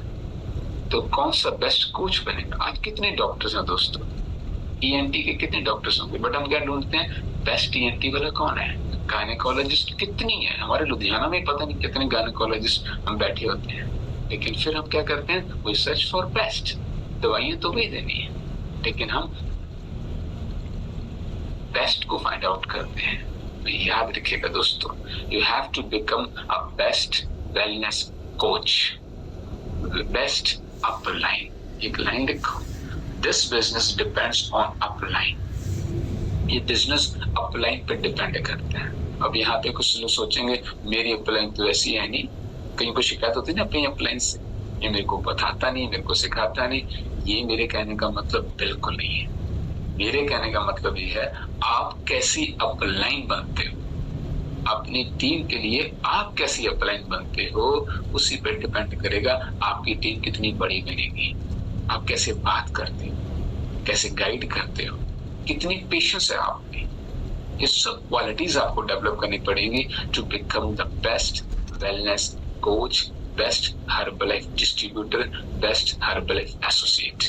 तो कौन सा बेस्ट कोच बनेगा। आज कितने डॉक्टर्स हैं दोस्तों, ईएनटी के कितने डॉक्टर्स होंगे, बट हम क्या ढूंढते हैं, बेस्ट ईएनटी वाला कौन है। गायनेकोलॉजिस्ट कितनी है, हमारे लुधियाना में पता नहीं कितने गायनेकोलॉजिस्ट हम बैठे होते हैं, लेकिन फिर हम क्या करते हैं, वी सर्च फॉर बेस्ट। दवाइयां तो भी देनी है, लेकिन हम बेस्ट को फाइंड आउट करते हैं। तो याद रखिएगा दोस्तों, you have to become a best wellness coach, best upline. एक लाइन लिखो, this business depends on upline. ये बिजनेस अपलाइन पे डिपेंड करता है। अब यहाँ पे कुछ लोग सोचेंगे मेरी अपलाइन तो ऐसी है नहीं, कहीं को शिकायत होती है ना अपनी अपलाइन से, ये मेरे को बताता नहीं, मेरे को सिखाता नहीं। ये मेरे कहने का मतलब बिल्कुल नहीं है। मेरे कहने का मतलब ये है, आप कैसी अपलाइन बनते हो, अपनी टीम के लिए आप कैसी अपलाइन बनते हो, उसी पर डिपेंड करेगा आपकी टीम कितनी बड़ी बनेगी। आप कैसे बात करते हो, कैसे गाइड करते हो, कितनी पेशेंस है आप में, ये सब क्वालिटीज आपको डेवलप करनी पड़ेंगी to become the best wellness coach, best Herbalife distributor, best Herbalife associate.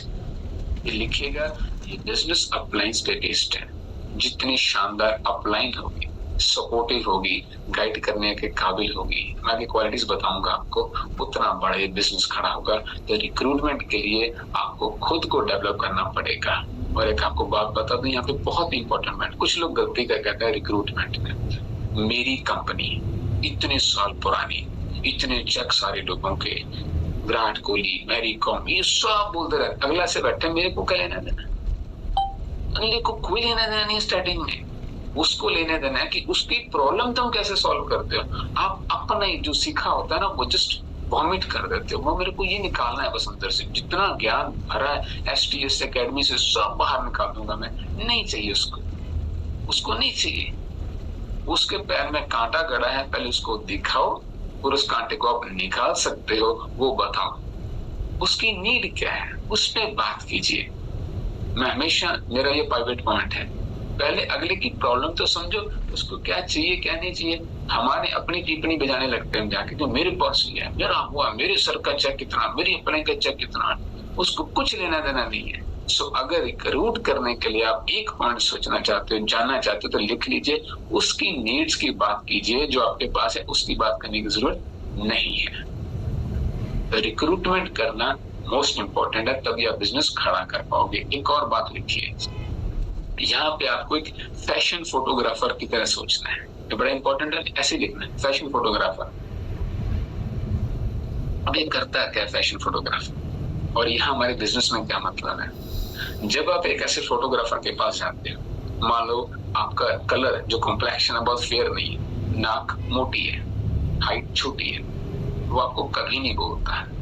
ये लिखिएगा, ये बिजनेस अपलाइंस पे बेस्ड है। जितनी शानदार अपलाइन होगी, सपोर्टिव होगी, गाइड करने के काबिल होगी, मैं आगे क्वालिटीज बताऊंगा आपको, उतना बड़े बिजनेस खड़ा होगा। तो रिक्रूटमेंट के लिए आपको खुद को डेवलप करना पड़ेगा। और एक आपको बात बता दूं, यहाँ पे बहुत इंपॉर्टेंट बात, कुछ लोग गलती कर कहते हैं रिक्रूटमेंट में, मेरी कंपनी, इतने साल पुरानी, इतने चेक सारे लोगों के, विराट कोहली, मैरी कॉम, ये सब बोलते रहते, अगला से बैठे मेरे को क्या लेना देना, अगले को कोई लेना देना नहीं। स्टार्टिंग में उसको लेने देना है कि उसकी प्रॉब्लम तुम कैसे सॉल्व करते हो। आप अपना जो सीखा होता है ना वो जस्ट वॉमिट कर देते हो। वो मेरे को ये निकालना है बस अंदर से, जितना ज्ञान भरा है STS एकेडमी से सब बाहर निकाल दूंगा मैं। नहीं चाहिए उसको, उसको नहीं चाहिए। उसके पैर में कांटा गड़ा है, पहले उसको दिखाओ और उस कांटे को आप निकाल सकते हो वो बताओ। उसकी नीड क्या है उस पर बात कीजिए। मैं हमेशा, मेरा ये प्राइवेट पॉइंट है, पहले अगले की प्रॉब्लम तो समझो, उसको क्या चाहिए क्या नहीं चाहिए। हमारे अपनी टिप्पणी बजाने लगते हैं जाके, जो मेरे पास ही है, मेरा हुआ, मेरे सर का चेक कितना, मेरी अपने का चेक कितना, उसको कुछ लेना देना नहीं है। सो अगर रिक्रूट करने के लिए आप एक पॉइंट सोचना चाहते हो, जानना चाहते हो, तो लिख लीजिए, उसकी नीड्स की बात कीजिए, जो आपके पास है उसकी बात करने की जरूरत नहीं है। तो रिक्रूटमेंट करना मोस्ट इंपॉर्टेंट है, तभी आप बिजनेस खड़ा कर पाओगे। एक और बात लिखिए, यहाँ पे आपको एक फैशन फोटोग्राफर की तरह सोचना है, ये बड़ा इंपॉर्टेंट है, ऐसे लिखना है, फैशन फोटोग्राफर। अब ये करता है क्या फैशन फोटोग्राफर, और यहाँ हमारे बिजनेस में क्या मतलब है। जब आप एक ऐसे फोटोग्राफर के पास जाते हो, मान लो आपका कलर जो कॉम्प्लेक्शन है बहुत फेयर नहीं है, नाक मोटी है, हाइट छोटी है, वो आपको कभी नहीं बोलता है।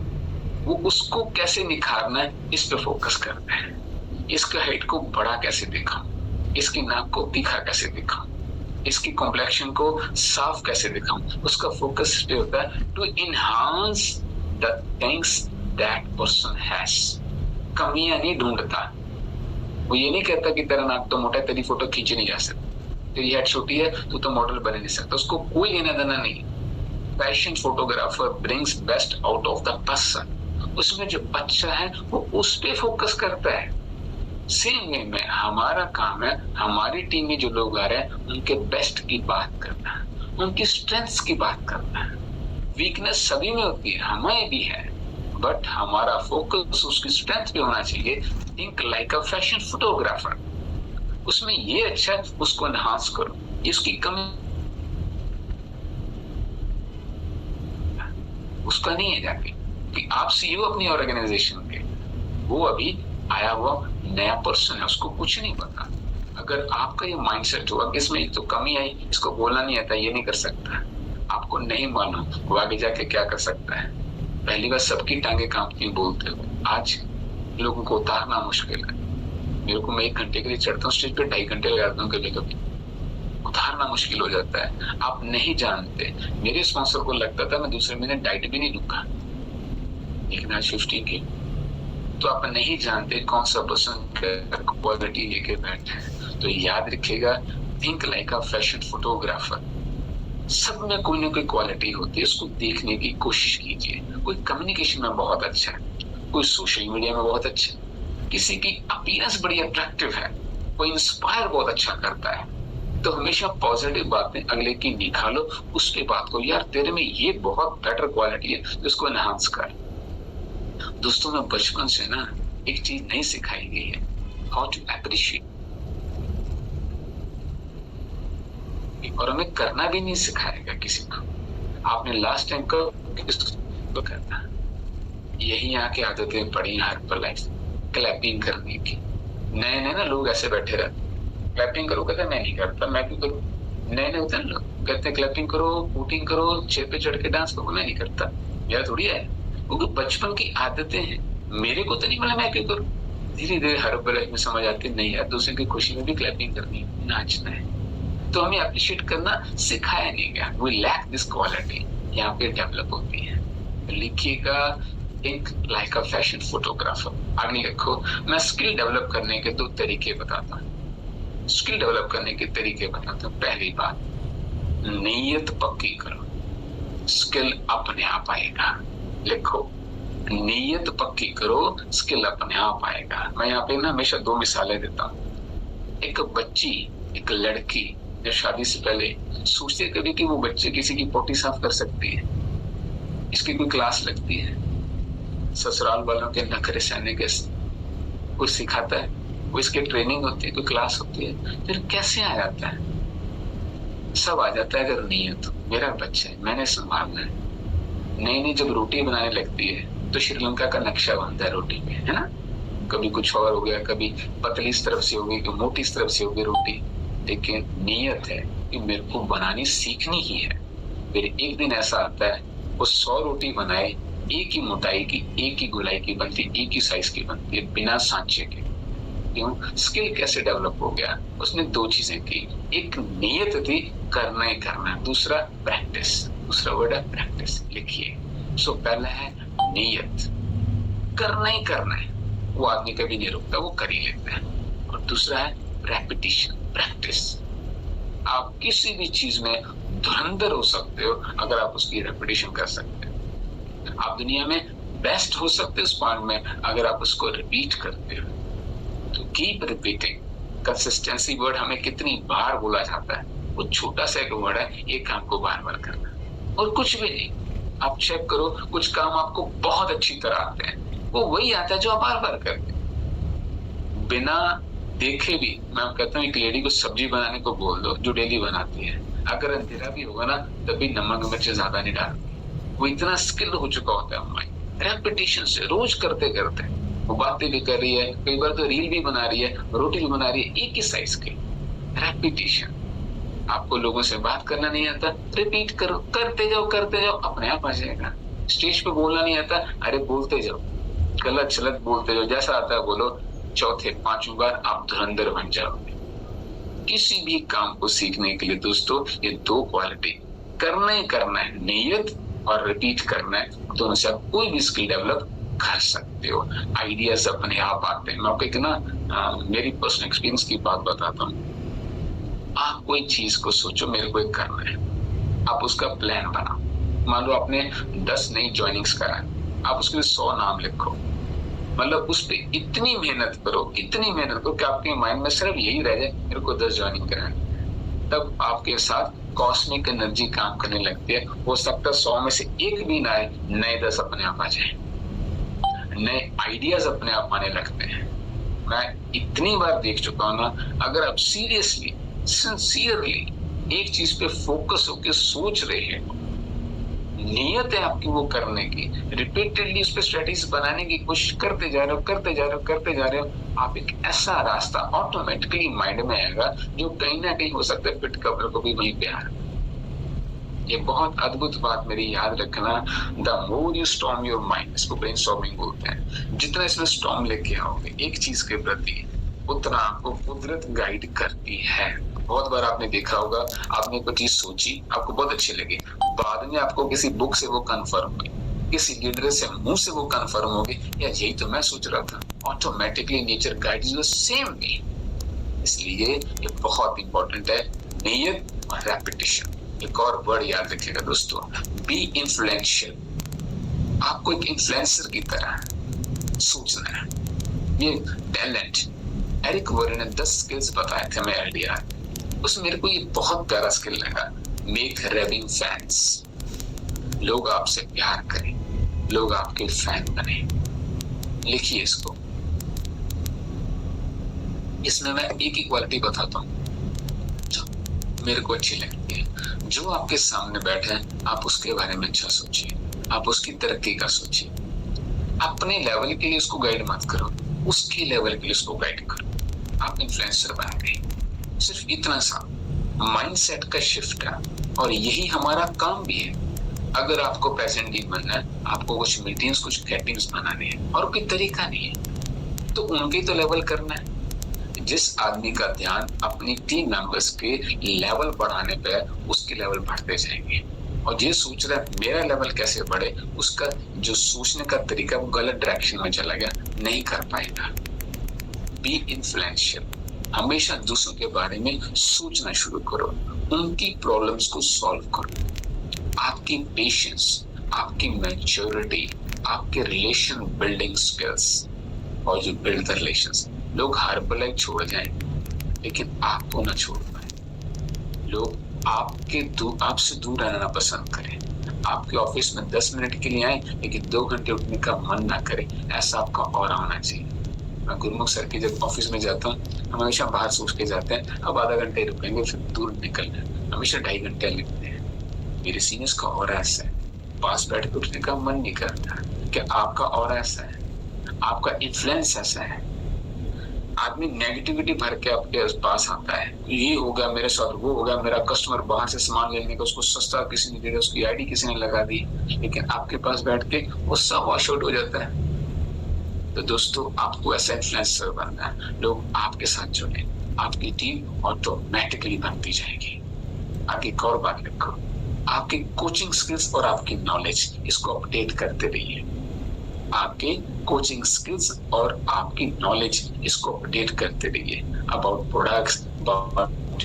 वो उसको कैसे निखारना है इस पे फोकस करते हैं। इसके हाइट को बड़ा कैसे दिखाऊं, इसकी नाक को तीखा कैसे दिखाऊं, इसकी कॉम्प्लेक्शन को साफ कैसे दिखाऊं, उसका फोकस इस पे होता है to enhance the things that person has. कमियां नहीं ढूंढता, वो ये नहीं कहता कि तेरा नाक तो मोटा है, तेरी फोटो खींची नहीं जा सकती, तेरी हेड छोटी है तो मॉडल बन नहीं सकता, उसको कोई लेना देना नहीं। Fashion photographer brings best out of the person, उसमें जो अच्छा है वो उस पे फोकस करता है। सेम वे में हमारा काम है, हमारी टीम में जो लोग आ रहे हैं उनके बेस्ट की बात करना, उनकी स्ट्रेंथ्स की बात करना। वीकनेस सभी में होती है, हमें भी है, बट हमारा फोकस उसकी स्ट्रेंथ पे होना चाहिए। Think like a fashion photographer, उसमें ये अच्छा है उसको एनहांस करो, इसकी कमी उसका नहीं है जाके कि आप CEO अपनी ऑर्गेनाइजेशन के, वो अभी आया हुआ नया पर्सन है, उसको कुछ नहीं पता। अगर आपका ये माइंडसेट होगा कि इसमें तो कमी आई, इसको बोलना नहीं आता, ये नहीं कर सकता, आपको नहीं मालूम वो आगे जाके क्या कर सकता है। पहली बार सबकी टांगे कांपती बोलते हुए, आज लोगों को उतारना मुश्किल है। मेरे को, मैं 1 घंटे के लिए चढ़ता हूँ स्टेज पे, 2.5 घंटे लगाता हूँ कभी कभी, उतारना मुश्किल हो जाता है। आप नहीं जानते, मेरे स्पॉन्सर को लगता था मैं दूसरे महीने डाइट भी नहीं लूंगा, लेकिन आज 15 की, तो आप नहीं जानते कौन सा पर्सन क्वालिटी लेके बैठे। तो याद रखिएगा, think like a fashion photographer. सब में कोई ना कोई क्वालिटी होती है, उसको देखने की कोशिश कीजिए। कोई कम्युनिकेशन में बहुत अच्छा है, कोई सोशल मीडिया में बहुत अच्छा है, किसी की अपीयरेंस बड़ी अट्रैक्टिव है, कोई इंस्पायर बहुत अच्छा करता है। तो हमेशा पॉजिटिव बातें अगले की निकालो, उस पे बात करो, यार तेरे में ये बहुत बेटर क्वालिटी है तो इसको एनहांस कर। दोस्तों, में बचपन से ना एक चीज नहीं सिखाई गई है, हाउ टू अप्रिशिएट, और हमें करना भी नहीं सिखाएगा किसी को। आपने लास्ट टाइम कब किसको करना, यही आके आदतें पड़ी हर पर लाइफ, क्लैपिंग करने की। नए नए ना लोग ऐसे बैठे रहते, क्लैपिंग करो, कहते मैं नहीं करता, मैं क्यों करूं। नए नए होते हैं लोग, कहते हैं क्लैपिंग करो, बूटिंग करो, चेयर पे चढ़ के डांस करो, मैं नहीं करता, मेरा थोड़ी है, क्योंकि बचपन की आदतें हैं। मेरे को तो नहीं मिला, मैं क्यों करूं। धीरे धीरे हर लाइफ में समझ आती नहीं यार, दूसरे की खुशी में भी क्लैपिंग करनी है, नाचना है। तो हमें अप्रिशिएट करना सिखाया नहीं गया, वी लैक दिस क्वालिटी, यहाँ पे डेवलप होती है। लिखिएगा, think like a fashion photographer. आगे लिखो, मैं स्किल डेवलप करने के 2 तरीके बताता हूँ। स्किल डेवलप करने के तरीके बताता हूँ। पहली बात, नीयत पक्की करो, स्किल अपने आप आएगा। लिखो, नीयत पक्की करो, स्किल अपने आप आएगा। मैं यहाँ पे ना हमेशा 2 मिसालें देता हूँ। एक बच्ची, एक लड़की जो शादी से पहले सोचती है कभी कि वो बच्चे किसी की पोटी साफ कर सकती है, इसकी कोई क्लास लगती है, ससुराल वालों के नखरे सहने के कोई सिखाता है, कोई इसकी ट्रेनिंग होती है, कोई क्लास होती है, फिर कैसे आ जाता है। सब आ जाता है अगर नियत, मेरा बच्चा है, मैंने संभालना है। नई नई जब रोटी बनाने लगती है तो श्रीलंका का नक्शा बनता है रोटी पे, है ना। कभी कुछ और हो गया, कभी पतली इस तरफ से होगी, कभी मोटी इस तरफ से होगी रोटी, लेकिन नियत है कि मेरे को बनानी सीखनी ही है। फिर एक दिन ऐसा आता है वो 100 रोटी बनाए, एक ही मोटाई की, एक ही गोलाई की बनती, एक ही साइज की बनती है, बिना सांचे के। क्यों? स्किल कैसे डेवलप हो गया? उसने दो चीजें की, एक नियत थी करना ही करना, दूसरा प्रैक्टिस, दूसरा वर्ड है प्रैक्टिस, लिखिए। सो पहला है नियत, करना ही करना है, वो आदमी कभी नहीं रुकता, वो कर ही लेता है। और दूसरा है रेपिटिशन, प्रैक्टिस। आप किसी भी चीज में धुरंधर हो सकते हो अगर आप उसकी रेपिटेशन कर सकते हो। आप दुनिया में बेस्ट हो सकते हो उस पॉइंट में अगर आप उसको रिपीट करते हो। तो कीप रिपीटिंग, कंसिस्टेंसी वर्ड हमें कितनी बार बोला जाता है, वो छोटा सा एक वर्ड है, एक काम को बार बार करना और कुछ भी नहीं। आप चेक करो, कुछ काम आपको बहुत अच्छी तरह आते हैं, वो वही आता है जो आप बार बार करते हैं बिना देखे भी। मैं कहता हूँ एक लेडी को सब्जी बनाने को बोल दो जो डेली बनाती है, अगर अंधेरा भी होगा ना तभी नमक मिर्च ज्यादा नहीं डालती, वो इतना स्किल्ड हो चुका होता है माइंड, रेपिटेशन से रोज करते करते। वो बातें भी कर रही है, कई बार तो रील भी बना रही है, रोटी भी बना रही है, एक ही साइज के। रेपिटेशन। आपको लोगों से बात करना नहीं आता, रिपीट करो, करते जाओ, अपने आप आ जाएगा। स्टेज पे बोलना नहीं आता, अरे बोलते जाओ, गलत सलत बोलते जाओ, जैसा आता है बोलो, चौथे पांचवी बार आप धुरंधर बन जाओगे। किसी भी काम को सीखने के लिए दोस्तों ये दो क्वालिटी, करना ही करना है, नियत और रिपीट करना है, दोनों से आप कोई भी स्किल डेवलप कर सकते हो। आइडियाज अपने आप आते हैं। मैं आपको एक ना मेरी पर्सनल एक्सपीरियंस की बात बताता हूँ। आप कोई चीज को सोचो, मेरे को एक करना है, आप उसका प्लान बनाओ। मान लो आपने 10 नई ज्वाइनिंग्स करा, आप उसके लिए 100 नाम लिखो, मतलब उस पर इतनी मेहनत करो, इतनी मेहनत करो कि आपके माइंड में सिर्फ यही रह जाए मेरे को 10 ज्वाइनिंग करानी। तब आपके साथ कॉस्मिक एनर्जी काम करने लगती है। हो सकता है 100 में से एक भी ना आए, नए 10 अपने आप आ जाए, नए आइडियाज अपने आप आने लगते हैं। मैं इतनी बार देख चुका हूं ना, अगर आप सीरियसली सिंसियरली एक चीज पे फोकस होकर सोच रहे हैं, नियत है आपकी वो करने की, रिपीटेडली उस पर स्ट्रेटेजी बनाने की कोशिश करते जा रहे हो, आप एक ऐसा रास्ता ऑटोमेटिकली माइंड में आएगा जो कहीं ना कहीं हो सकता है फिट कवर को भी वहीं पे आ रहा है। ये बहुत अद्भुत बात मेरी याद रखना, the more you storm your mind, इसको ब्रेनस्टॉर्मिंग बोलते हैं, जितना इसमें स्टॉर्म लेके आओगे एक चीज के प्रति, उतना आपको कुदरत गाइड करती है। बहुत बार आपने देखा होगा, आपने कोई चीज सोची, आपको बहुत अच्छी लगी, बाद में आपको किसी बुक से वो कंफर्म हुई, किसी लीडर से मुंह से वो कंफर्म हो गई, या यही तो मैं सोच रहा था। Automatically nature guides you same way. इसलिए ये बहुत इंपॉर्टेंट है, नियत और रेपिटेशन। एक और वर्ड याद रखिएगा दोस्तों, बी इन्फ्लुएंशियल। आपको एक इन्फ्लुएंसर की तरह सोचना है। ये टैलेंट, एरिक वॉरेन ने 10 स्किल्स बताए थे, मैं आइडिया, उसमें मेरे को ये बहुत प्यारा स्किल लगा, मेक रेविंग फैंस। लोग आपसे प्यार करें, लोग आपके फैन बने। लिखिए इसको। इसमें मैं एक ही क्वालिटी बताता हूँ जो मेरे को अच्छी लगती है। जो आपके सामने बैठे हैं, आप उसके बारे में अच्छा सोचिए, आप उसकी तरक्की का सोचिए। अपने लेवल के लिए उसको गाइड मत करो, उसके लेवल के लिए उसको गाइड करो। आप इन्फ्लुएंसर बन गए। सिर्फ इतना सा माइंडसेट का शिफ्ट है, और यही हमारा काम भी है। अगर आपको प्रेजेंट बनना है, आपको कुछ मीटिंग्स, कुछ गेटिंग्स बनाने हैं, और कोई तरीका नहीं है, तो उनके तो लेवल करना है। जिस आदमी का ध्यान अपनी टीम मेंबर्स के लेवल बढ़ाने पे, उसके लेवल बढ़ते जाएंगे। और ये सोच रहा है मेरा लेवल कैसे बढ़े, उसका जो सोचने का तरीका वो गलत डायरेक्शन में चला गया, नहीं कर पाएगा। बी इन्फ्लुएंशियल, हमेशा दूसरों के बारे में सोचना शुरू करो, उनकी प्रॉब्लम्स को सॉल्व करो। आपकी पेशेंस, आपकी मैच्योरिटी, आपके रिलेशन बिल्डिंग स्किल्स, और जो बिल्ड द रिलेशंस, लोग हर पल छोड़ जाएं लेकिन आपको ना छोड़ पाए। लोग आपसे दूर रहना पसंद करें। आपके ऑफिस में 10 मिनट के लिए आए लेकिन 2 घंटे उठने का मन ना करे, ऐसा आपका ऑरा होना चाहिए। मैं गुरमुख सर की जब ऑफिस में जाता हूँ, हम हमेशा बाहर सोच के जाते हैं, अब आधा घंटे रुकेंगे फिर दूर निकलना। हमेशा 2.5 घंटे लिखते हैं। मेरे सीनियर्स का और ऐसा है, पास बैठ के उठने का मन नहीं करता। क्या आपका और ऐसा है? आपका इन्फ्लुएंस ऐसा है? आदमी नेगेटिविटी भर के आपके पास आता है, ये हो गया मेरे साथ, वो हो गया, मेरा कस्टमर बाहर से सामान लेने का, उसको सस्ता किसी ने दे दिया, उसकी आईडी किसी ने लगा दी, लेकिन आपके पास बैठ के वो सब वॉश आउट हो जाता है। तो दोस्तों, आपको ऐसा इन्फ्लुएंसर बनना है, लोग आपके साथ जुड़े, आपकी टीम ऑटोमेटिकली बनती जाएगी। आगे एक और बात लिखो, आपकी कोचिंग स्किल्स और आपकी नॉलेज, इसको अपडेट करते रहिए। आपके कोचिंग स्किल्स और आपकी नॉलेज, इसको अपडेट करते रहिए about products, about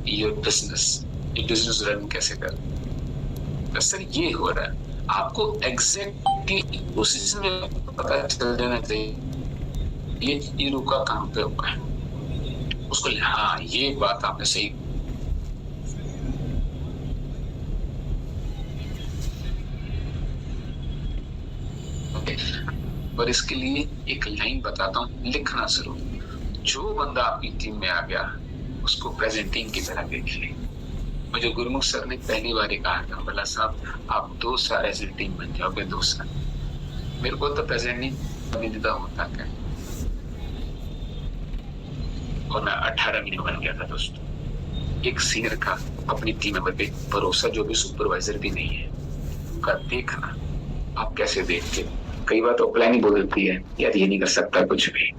your business. ये बिजनेस रन कैसे कर सर, ये हो रहा है, आपको एग्जैक्टली उसी में पता चल जाना चाहिए ये रुका कहाँ पे हुआ है उसको। हाँ, ये बात आपने सही। और इसके लिए एक लाइन बताता हूँ, लिखना शुरू। जो बंदा आपकी टीम में आ गया उसको प्रेजेंटिंग की तरह देखिए। मुझे गुरमुख सर ने पहली बार ही कहा था, बोला साहब आप 2 साल ऐसे टीम बन जाओगे, 2 साल। मेरे को तो प्रेजेंटिंग निविदा होता क्या, और मैं 18 महीने बन गया था दोस्तों। एक सीनियर का अपनी टीम मेंबर पे भरोसा, जो भी सुपरवाइजर भी नहीं है, उनका देखना आप कैसे देखते। कई बार तो प्लान ही बोल देती है, यार ये नहीं कर सकता कुछ भी,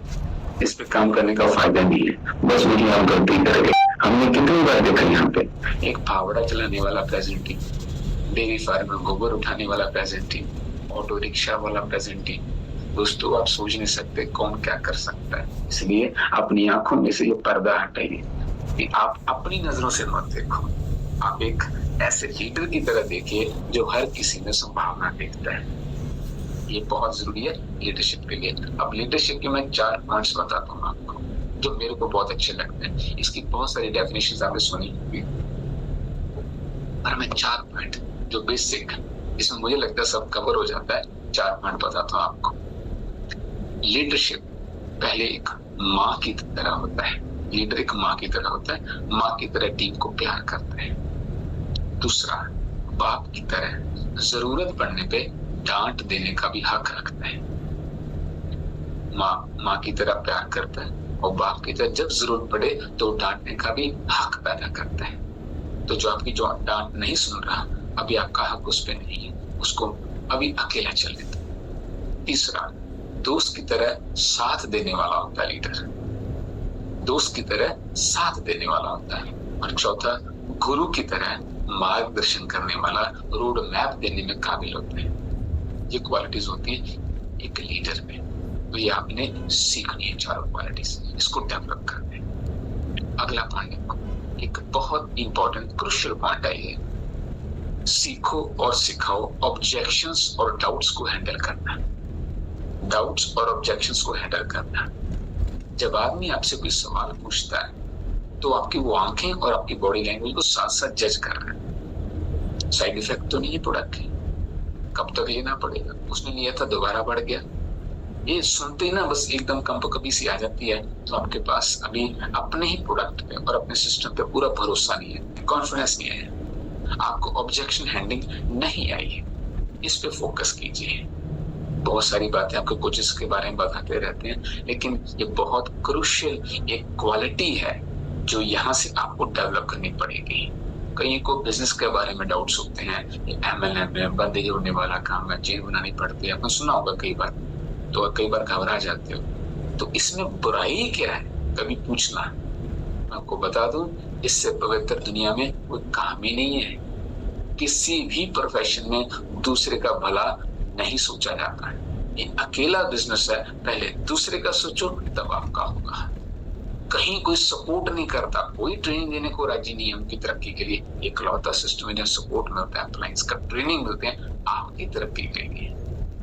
इस पे काम करने का फायदा नहीं है, बस वही हम गलती करेंगे। हमने कितनी बार देखा यहाँ पे, एक फावड़ा चलाने वाला प्रेजेंटिंग, डेयरी फार्म में गोबर उठाने वाला प्रेजेंटिंग, ऑटो रिक्शा वाला प्रेजेंटिंग। दोस्तों, आप सोच नहीं सकते कौन क्या कर सकता है। इसलिए अपनी आंखों में से ये पर्दा हटाइए कि आप अपनी नजरों से मत देखो, आप एक ऐसे लीडर की तरह देखिए जो हर किसी में संभावना देखता है। ये बहुत जरूरी है लीडरशिप के लिए। अब लीडरशिप के मैं 4 पॉइंट्स बताता हूँ आपको, जो मेरे को बहुत अच्छे लगते हैं। इसकी बहुत सारी डेफिनेशन आपने सुनी होगी, पर मैं 4 पॉइंट जो बेसिक, इसमें मुझे लगता है सब कवर हो जाता है, 4 पॉइंट बताता हूँ आपको। लीडरशिप पहले एक माँ की तरह होता है, लीडर एक माँ की तरह होता है, माँ की तरह टीम को प्यार करता है। दूसरा, बाप की तरह जरूरत पड़ने पे डांट देने का भी हक रखता है। माँ की तरह प्यार करता है, और बाप की तरह जब जरूरत पड़े तो डांटने का भी हक पैदा करता है। तो जो आपकी जो डांट नहीं सुन रहा, अभी आपका हक उस पर नहीं है, उसको अभी अकेला चल देता। तीसरा, दोस्त की तरह साथ देने वाला होता है लीडर, दोस्त की तरह साथ देने वाला होता है। और चौथा, गुरु की तरह मार्गदर्शन करने वाला, रोड मैप देने में काबिल होता है। ये क्वालिटीज होती है एक लीडर में, तो ये आपने सीखनी है, 4 क्वालिटीज, इसको डेवलप करना है। अगला पॉइंट, एक बहुत इंपॉर्टेंट क्रुशियल पॉइंट है ये, सीखो और सिखाओ ऑब्जेक्शंस और डाउट्स को हैंडल करना। डाउट्स और ऑब्जेक्शंस को हैंडल करना। जब आदमी आपसे कोई सवाल पूछता है तो आपकी वो आंखें और आपकी बॉडी लैंग्वेज को साथ साथ जज कर रहे हैं। साइड इफेक्ट तो नहीं है प्रोडक्ट के, कब तक लेना पड़ेगा, उसने लिया था दोबारा बढ़ गया, ये सुनते ही ना बस एकदम कंपकपी सी आ जाती है। तो आपके पास अभी अपने ही प्रोडक्ट पे और अपने सिस्टम पे पूरा भरोसा नहीं है, कॉन्फिडेंस नहीं है, आपको ऑब्जेक्शन हैंडलिंग नहीं आई है। इस पे फोकस कीजिए। बहुत सारी बातें आपके कोचेस के बारे में बताते रहते हैं, लेकिन ये बहुत क्रूशियल एक क्वालिटी है जो यहाँ से आपको डेवलप करनी पड़ेगी। कहीं को बिजनेस के बारे में डाउट्स होते हैं, MLM में बंदे जोड़ने वाला काम है, चेन बनानी पड़ती है, आपने सुना होगा कई बार, तो कई बार घबरा जाते हो। तो इसमें बुराई क्या है, कभी पूछना। मैं आपको बता दूं, इससे पवित्र दुनिया में कोई काम ही नहीं है। किसी भी प्रोफेशन में दूसरे का भला नहीं सोचा जाता है। ये अकेला बिजनेस है, पहले दूसरे का सोचो तब आपका होगा। कहीं कोई सपोर्ट नहीं करता, कोई ट्रेनिंग देने को राजी नहीं है उनकी तरक्की के लिए। इकलौता सिस्टम है जहाँ सपोर्ट मिलता है, एम्प्लॉइज का ट्रेनिंग मिलते हैं आपकी तरक्की के लिए।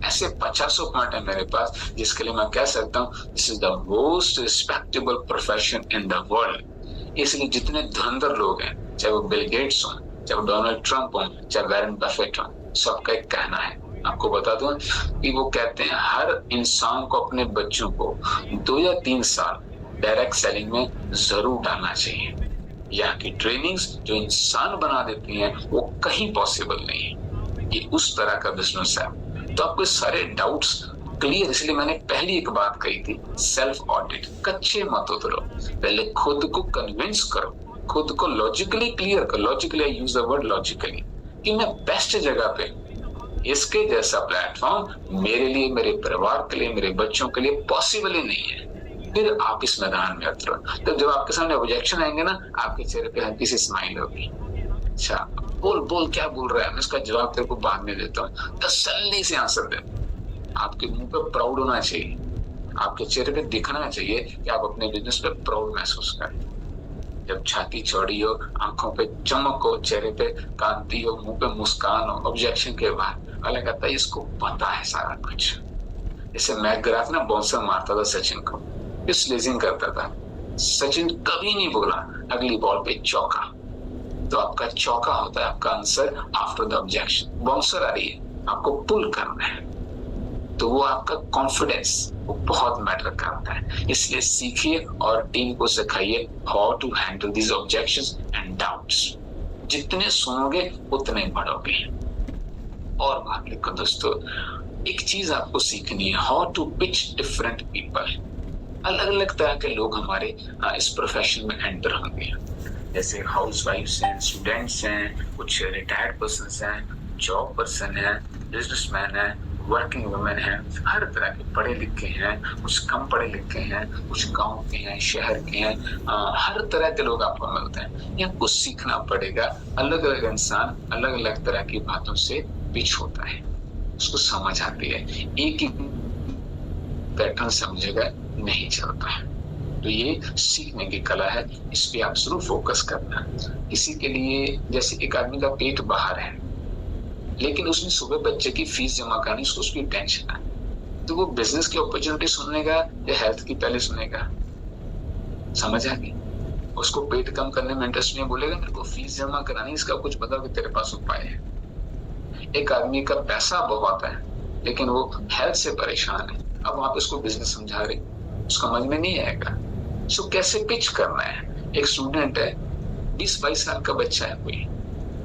ऐसे 50 पॉइंट है मेरे पास, जिसके लिए मैं कह सकता हूँ this is the most respectable profession in the world. इसलिए जितने धुरंधर लोग हैं, चाहे वो बिल गेट्स हो, चाहे वो डोनाल्ड ट्रंप हो, चाहे वॉरेन बफेट हो, सबका एक कहना है, आपको बता दूं कि वो कहते हैं हर इंसान को अपने बच्चों को 2 या 3 साल डायरेक्ट सेलिंग में जरूर डालना चाहिए। यहाँ की ट्रेनिंग्स जो इंसान बना देती हैं वो कहीं पॉसिबल नहीं है। ये उस तरह का बिजनेस है। तो आपके सारे डाउट्स क्लियर, इसलिए मैंने पहली एक बात कही थी, सेल्फ ऑडिट। कच्चे मत उतरो, पहले खुद को कन्विंस करो, खुद को लॉजिकली क्लियर करो। Logically, I use the word logically, कि मैं बेस्ट जगह पे, इसके जैसा प्लेटफॉर्म मेरे लिए, मेरे परिवार के लिए, मेरे बच्चों के लिए पॉसिबल ही नहीं है। फिर आप इस मैदान में उतरो। तो जब आपके सामने ऑब्जेक्शन आएंगे ना, आपके चेहरे पे हल्की सी स्माइल होगी। अच्छा, बोल बोल क्या बोल रहा है, मैं इसका जवाब तेरे को बाद में देता हूँ। तसल्ली से आंसर दे। आपके मुंह पे प्राउड होना चाहिए, आपके चेहरे पे दिखना चाहिए कि आप अपने बिजनेस पे प्राउड महसूस करें। जब छाती चौड़ी हो, आंखों पे चमक हो, चेहरे पे कांति हो, मुंह पे मुस्कान हो, ऑब्जेक्शन के बाद अलग कहता है इसको पता है सारा कुछ। जैसे मैकग्राफ ना बाउंसर मारता था सचिन को, स्लेजिंग करता था, सचिन कभी नहीं बोला अगली बॉल पे चौका। तो आपका चौका होता है आपका answer after the objection. Bouncer आ रही है, आपको पुल करना है, तो वो आपका कॉन्फिडेंस वो बहुत मैटर करता है। इसलिए सीखिए और टीम को सिखाइए how to handle these objections and doubts. जितने सुनोगे उतने बढ़ोगे। और बात लिखो दोस्तों, एक चीज आपको सीखनी है, how to pitch different people. अलग अलग तरह के लोग हमारे इस प्रोफेशन में एंटर होंगे। जैसे हाउस वाइफ्स हैं, स्टूडेंट्स हैं, कुछ रिटायर्ड पर्सन हैं, जॉब पर्सन है, बिजनेसमैन है, वर्किंग वुमेन है, हर तरह के, पढ़े लिखे हैं, कुछ कम पढ़े लिखे हैं, कुछ गांव के हैं, शहर के हैं, हर तरह के लोग आपको मिलते हैं। यहाँ कुछ सीखना पड़ेगा। अलग अलग इंसान अलग अलग तरह की बातों से पिच होता है, उसको समझ आती है। एक ही पैटर्न समझेगा नहीं चलता है। तो ये सीखने की कला है, इस पे आप जरूर फोकस करना। किसी के लिए, जैसे एक आदमी का पेट बाहर है लेकिन उसने सुबह बच्चे की फीस जमा करनी, उसकी टेंशन है, तो वो बिजनेस की अपॉर्चुनिटी सुनेगा या हेल्थ की पहले सुनेगा? समझ आ गई? उसको पेट कम करने में इंटरेस्ट नहीं, बोलेगा मेरे को फीस जमा करानी, इसका कुछ बताओ कि तेरे पास उपाय है। एक आदमी का पैसा बहुत है लेकिन वो हेल्थ से परेशान है, अब आप इसको बिजनेस समझा रहे, उसको समझ में नहीं आएगा। सो कैसे पिच करना है? एक स्टूडेंट है, 20-22 साल का बच्चा है कोई,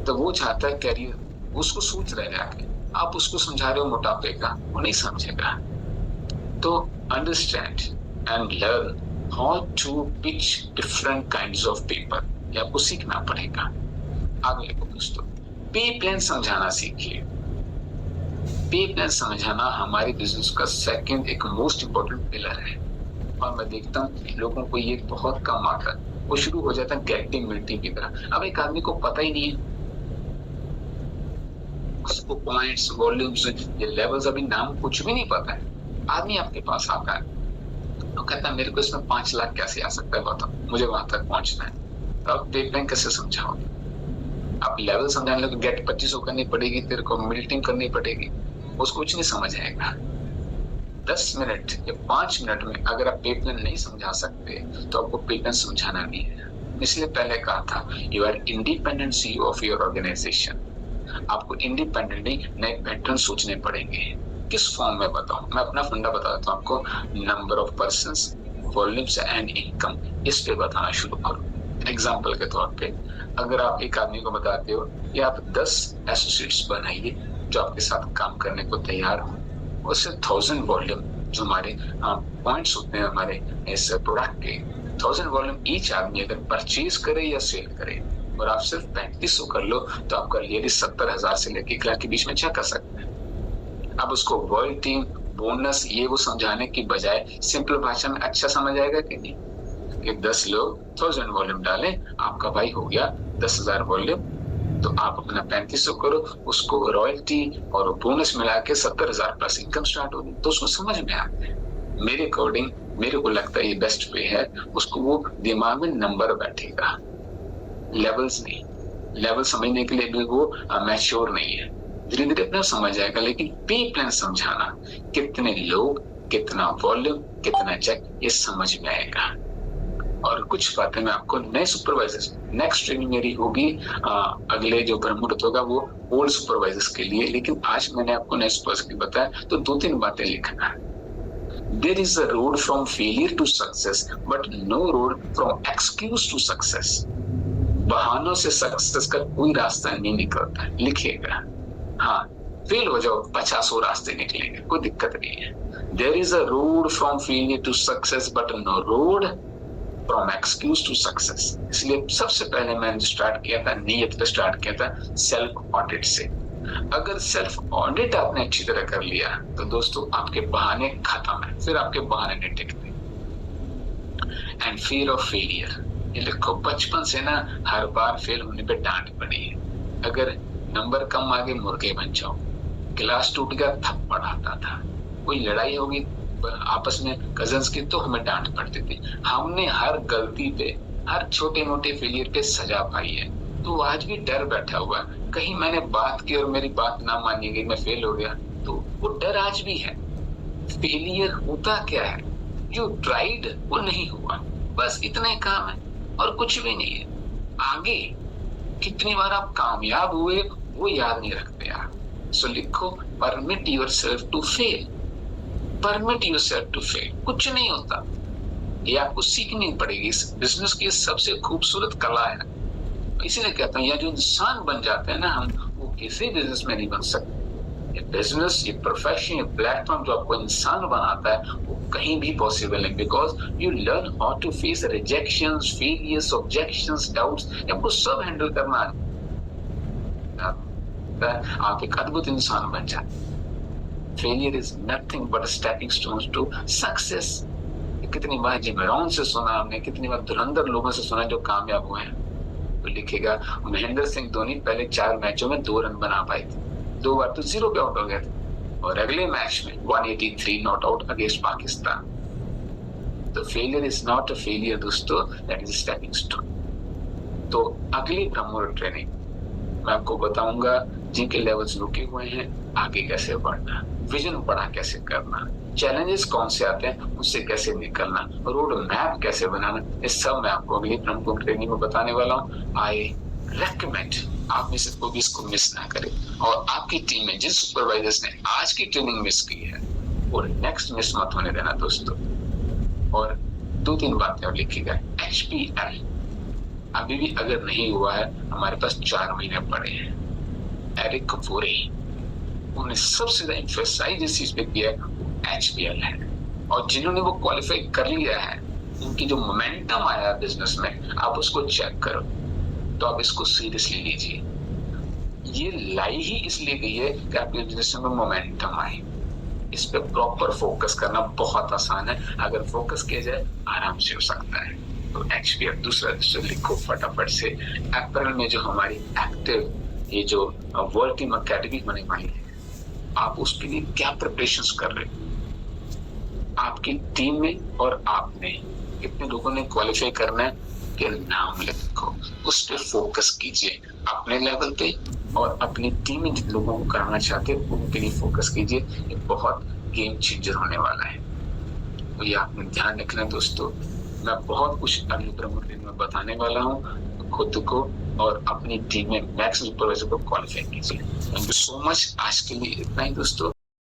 तो वो चाहता है कैरियर, उसको सोच रहे जाके, आप उसको समझा रहे हो मोटापे का, वो नहीं समझेगा। तो understand and learn how to pitch different kinds of people, ये आपको सीखना पड़ेगा। आगे देखो दोस्तों, पे प्लान समझाना सीखिए। पे प्लान समझाना हमारे बिजनेस का सेकंड एक मोस्ट इंपॉर्टेंट पिलर है। और मैं देखता हूँ लोगों को ये बहुत कम आता है, वो शुरू हो जाता है गेटिंग मीटिंग की तरह। अब एक आदमी को पता ही नहीं है, उसको पॉइंट्स, वॉल्यूम्स, ये लेवल्स, अभी नाम कुछ भी नहीं पता है। आदमी आपके पास आता है तो कहता है मेरे को इसमें 5 लाख कैसे आ सकता है, बताओ, मुझे वहां तक पहुंचना है। तो आप पे प्लान कैसे समझाओगे? आप लेवल समझाने लगे, गेट 2500 करनी पड़ेगी, तेरे को मीटिंग करनी पड़ेगी, उसको कुछ नहीं समझ आएगा। 10 मिनट या 5 मिनट में अगर आप पे प्लान नहीं समझा सकते तो आपको पे प्लान समझाना नहीं है। इसलिए पहले कहा था, you are independent CEO of your organization. आपको इंडिपेंडेंटली नए पैटर्न सोचने पड़ेंगे। किस फॉर्म में बताऊं? मैं अपना फंडा बता देता हूं आपको, number of persons, volumes and income, इस पे बताना शुरू करो। एग्जांपल के तौर पे, अगर आप एक आदमी को बताते हो कि आप 10 एसोसिएट्स बनाइए जो आपके साथ काम करने को तैयार हो, उससे 1000 वॉल्यूम, जो हमारे पॉइंट्स होते हैं हमारे इस प्रोडक्ट के, 1000 वॉल्यूम ईच आदमी अगर परचेज करे या सेल करे और आप सिर्फ 3500 कर लो तो आपका रियली 70,000 से लेकर 1 लाख के बीच में क्या कर सकते हैं। अब उसको वर्ल्ड टीम, बोनस, ये वो समझाने की बजाय सिंपल भाषा में अच्छा समझ आएगा कि नहीं? कि 10 लोग 1000 वॉल्यूम डालें, आपका भाई हो गया 10,000 वॉल्यूम, तो आप अपना 3500 करो, उसको रॉयल्टी और बोनस मिला के 70,000 प्लस इनकम स्टार्ट होगी, तो उसको समझ में आता है। मेरे अकॉर्डिंग, मेरे को लगता है ये बेस्ट वे है, उसको वो दिमाग में नंबर बैठेगा, लेवल्स नहीं। लेवल समझने के लिए भी वो मैच्योर नहीं है, धीरे धीरे अपना समझ आएगा। लेकिन पे प्लान समझाना, कितने लोग, कितना वॉल्यूम, कितना चेक, ये समझ में आएगा। और कुछ बातें मैं आपको नए सुपरवाइजर्स, नेक्स्ट ट्रेनिंग मेरी होगी अगले जो ब्रह्ममुहूर्त होगा वो ओल्ड सुपरवाइजर्स के लिए, लेकिन आज मैंने आपको नए सुपरवाइजर की बताया, तो 2-3 बातें लिखना। There is a road from failure to success, but no road from excuse to success. बहानों से सक्सेस का कोई रास्ता नहीं निकलता, लिखेगा। हाँ, फेल हो जाओ, 50 रास्ते निकलेंगे, कोई दिक्कत नहीं है। There is a road from failure to success, but no road from excuse to success. इसलिए सबसे पहले मैंने स्टार्ट किया था, नीयत पे स्टार्ट किया था सेल्फ ऑडिट से। अगर सेल्फ ऑडिट आपने अच्छी तरह कर लिया तो दोस्तों आपके बहाने खत्म है, फिर आपके बहाने नहीं टिकते। एंड फियर ऑफ फेलियर, ये लिखो, बचपन से ना हर बार फेल होने पे डांट पड़ी है। अगर नंबर कम आ गए मुर्गे बन जाओ, गिलास टूट गया थप्पड़ आता था, कोई लड़ाई होगी आपस में कजन्स की तो हमें डांट पड़ती थी। हमने हर गलती पे, हर छोटे मोटे फेलियर पे सजा पाई है, तो आज भी डर बैठा हुआ है, कहीं मैंने बात की और मेरी बात ना मानी गई, मैं फेल हो गया, तो वो डर आज भी है। फेलियर होता क्या है? यू ट्राइड, वो नहीं हुआ, बस इतना ही काम है और कुछ भी नहीं है। आगे कितनी बार आप कामयाब हुए वो याद नहीं रखते यार। सो लिखो, permit yourself to fail, permit yourself to fail. कुछ नहीं होता, ये आपको सीखनी पड़ेगी। इस बिजनेस की सबसे खूबसूरत कला है, इसीलिए कहता हूँ, या जो इंसान बन जाते हैं ना हम, वो किसी बिजनेस में नहीं बन सकते। ये बिजनेस, ये प्रोफेशन, ये प्लेटफॉर्म जो आपको इंसान बनाता है वो कहीं भी पॉसिबल नहीं, because you learn how to face rejections, failures, objections, doubts, आपको सब हैंडल करना आप एक अद्भुत इंसान बन जाते। Failure is nothing but stepping stones to success. कितनी बार जिम रॉन से सुना हमने, कितनी बार धुरंधर लोगों से सुना जो कामयाब हुए हैं। तो लिखेगा, महेंद्र सिंह धोनी पहले 4 मैचों में 2 रन बना पाए थे, 2 बार तो 0 पे आउट हो गए थे, और अगले मैच में 183 नॉट आउट अगेंस्ट पाकिस्तान। तो failure is not a failure दोस्तों, दैट इज स्टेपिंग स्टोन। तो अगली ब्रह्मोर ट्रेनिंग मैं आपको बताऊंगा जिनके लेवल्स रुके हुए हैं, आगे कैसे बढ़ना, विजन बड़ा कैसे करना, चैलेंजेस कौन से आते हैं उससे कैसे निकलना, रोड मैप कैसे बनाना, ये सब मैं आपको अगली ब्रह्मोर ट्रेनिंग में बताने वाला हूँ। आई रेकमेंड आप में से कोई भी इसको मिस ना करे, और आपकी टीम में जिन सुपरवाइजर्स ने आज की ट्रेनिंग मिस की है वो नेक्स्ट मिस मत होने देना दोस्तों। और 2-3 बातें और लिखिएगा। HPL अभी भी अगर नहीं हुआ है, हमारे पास 4 महीने पड़े हैं। एरिक कपूरे, उन्होंने सबसे ज्यादा एम्फसाइज इस चीज पे किया है, HPL है, और जिन्होंने वो क्वालिफाई कर लिया है उनकी जो मोमेंटम आया बिजनेस में, आप उसको चेक करो, तो आप इसको सीरियसली लीजिए। ये लाई ही इसलिए गई है कि आपके बिजनेस में मोमेंटम आए। इस पे प्रॉपर फोकस करना बहुत आसान है, अगर फोकस किया जाए आराम से हो सकता है। तो HPL दूसरा लिखो फटाफट से। अप्रैल में जो हमारी एक्टिव ये जो वर्ल्ड टीम अकेडमी होने वाली है, आप उसके लिए क्या प्रिपरेशंस कर रहे हो? आपकी टीम में और आपने कितने लोगों ने क्वालिफाई करना है के नाम लिखो, उस पर फोकस कीजिए अपने लेवल पे, और अपनी टीम में जिन लोगों को कराना चाहते हैं उनके लिए फोकस कीजिए। ये बहुत गेम चेंजर होने वाला है, तो ये आपने ध्यान रखना दोस्तों। मैं बहुत कुछ अगले ब्रह्मोर ट्रेनिंग में बताने वाला हूँ। खुद को और अपनी टीम में मैक्स सुपरवाइजर को क्वालिफाई कीजिए। थैंक यू सो मच, आज के लिए इतना ही दोस्तों।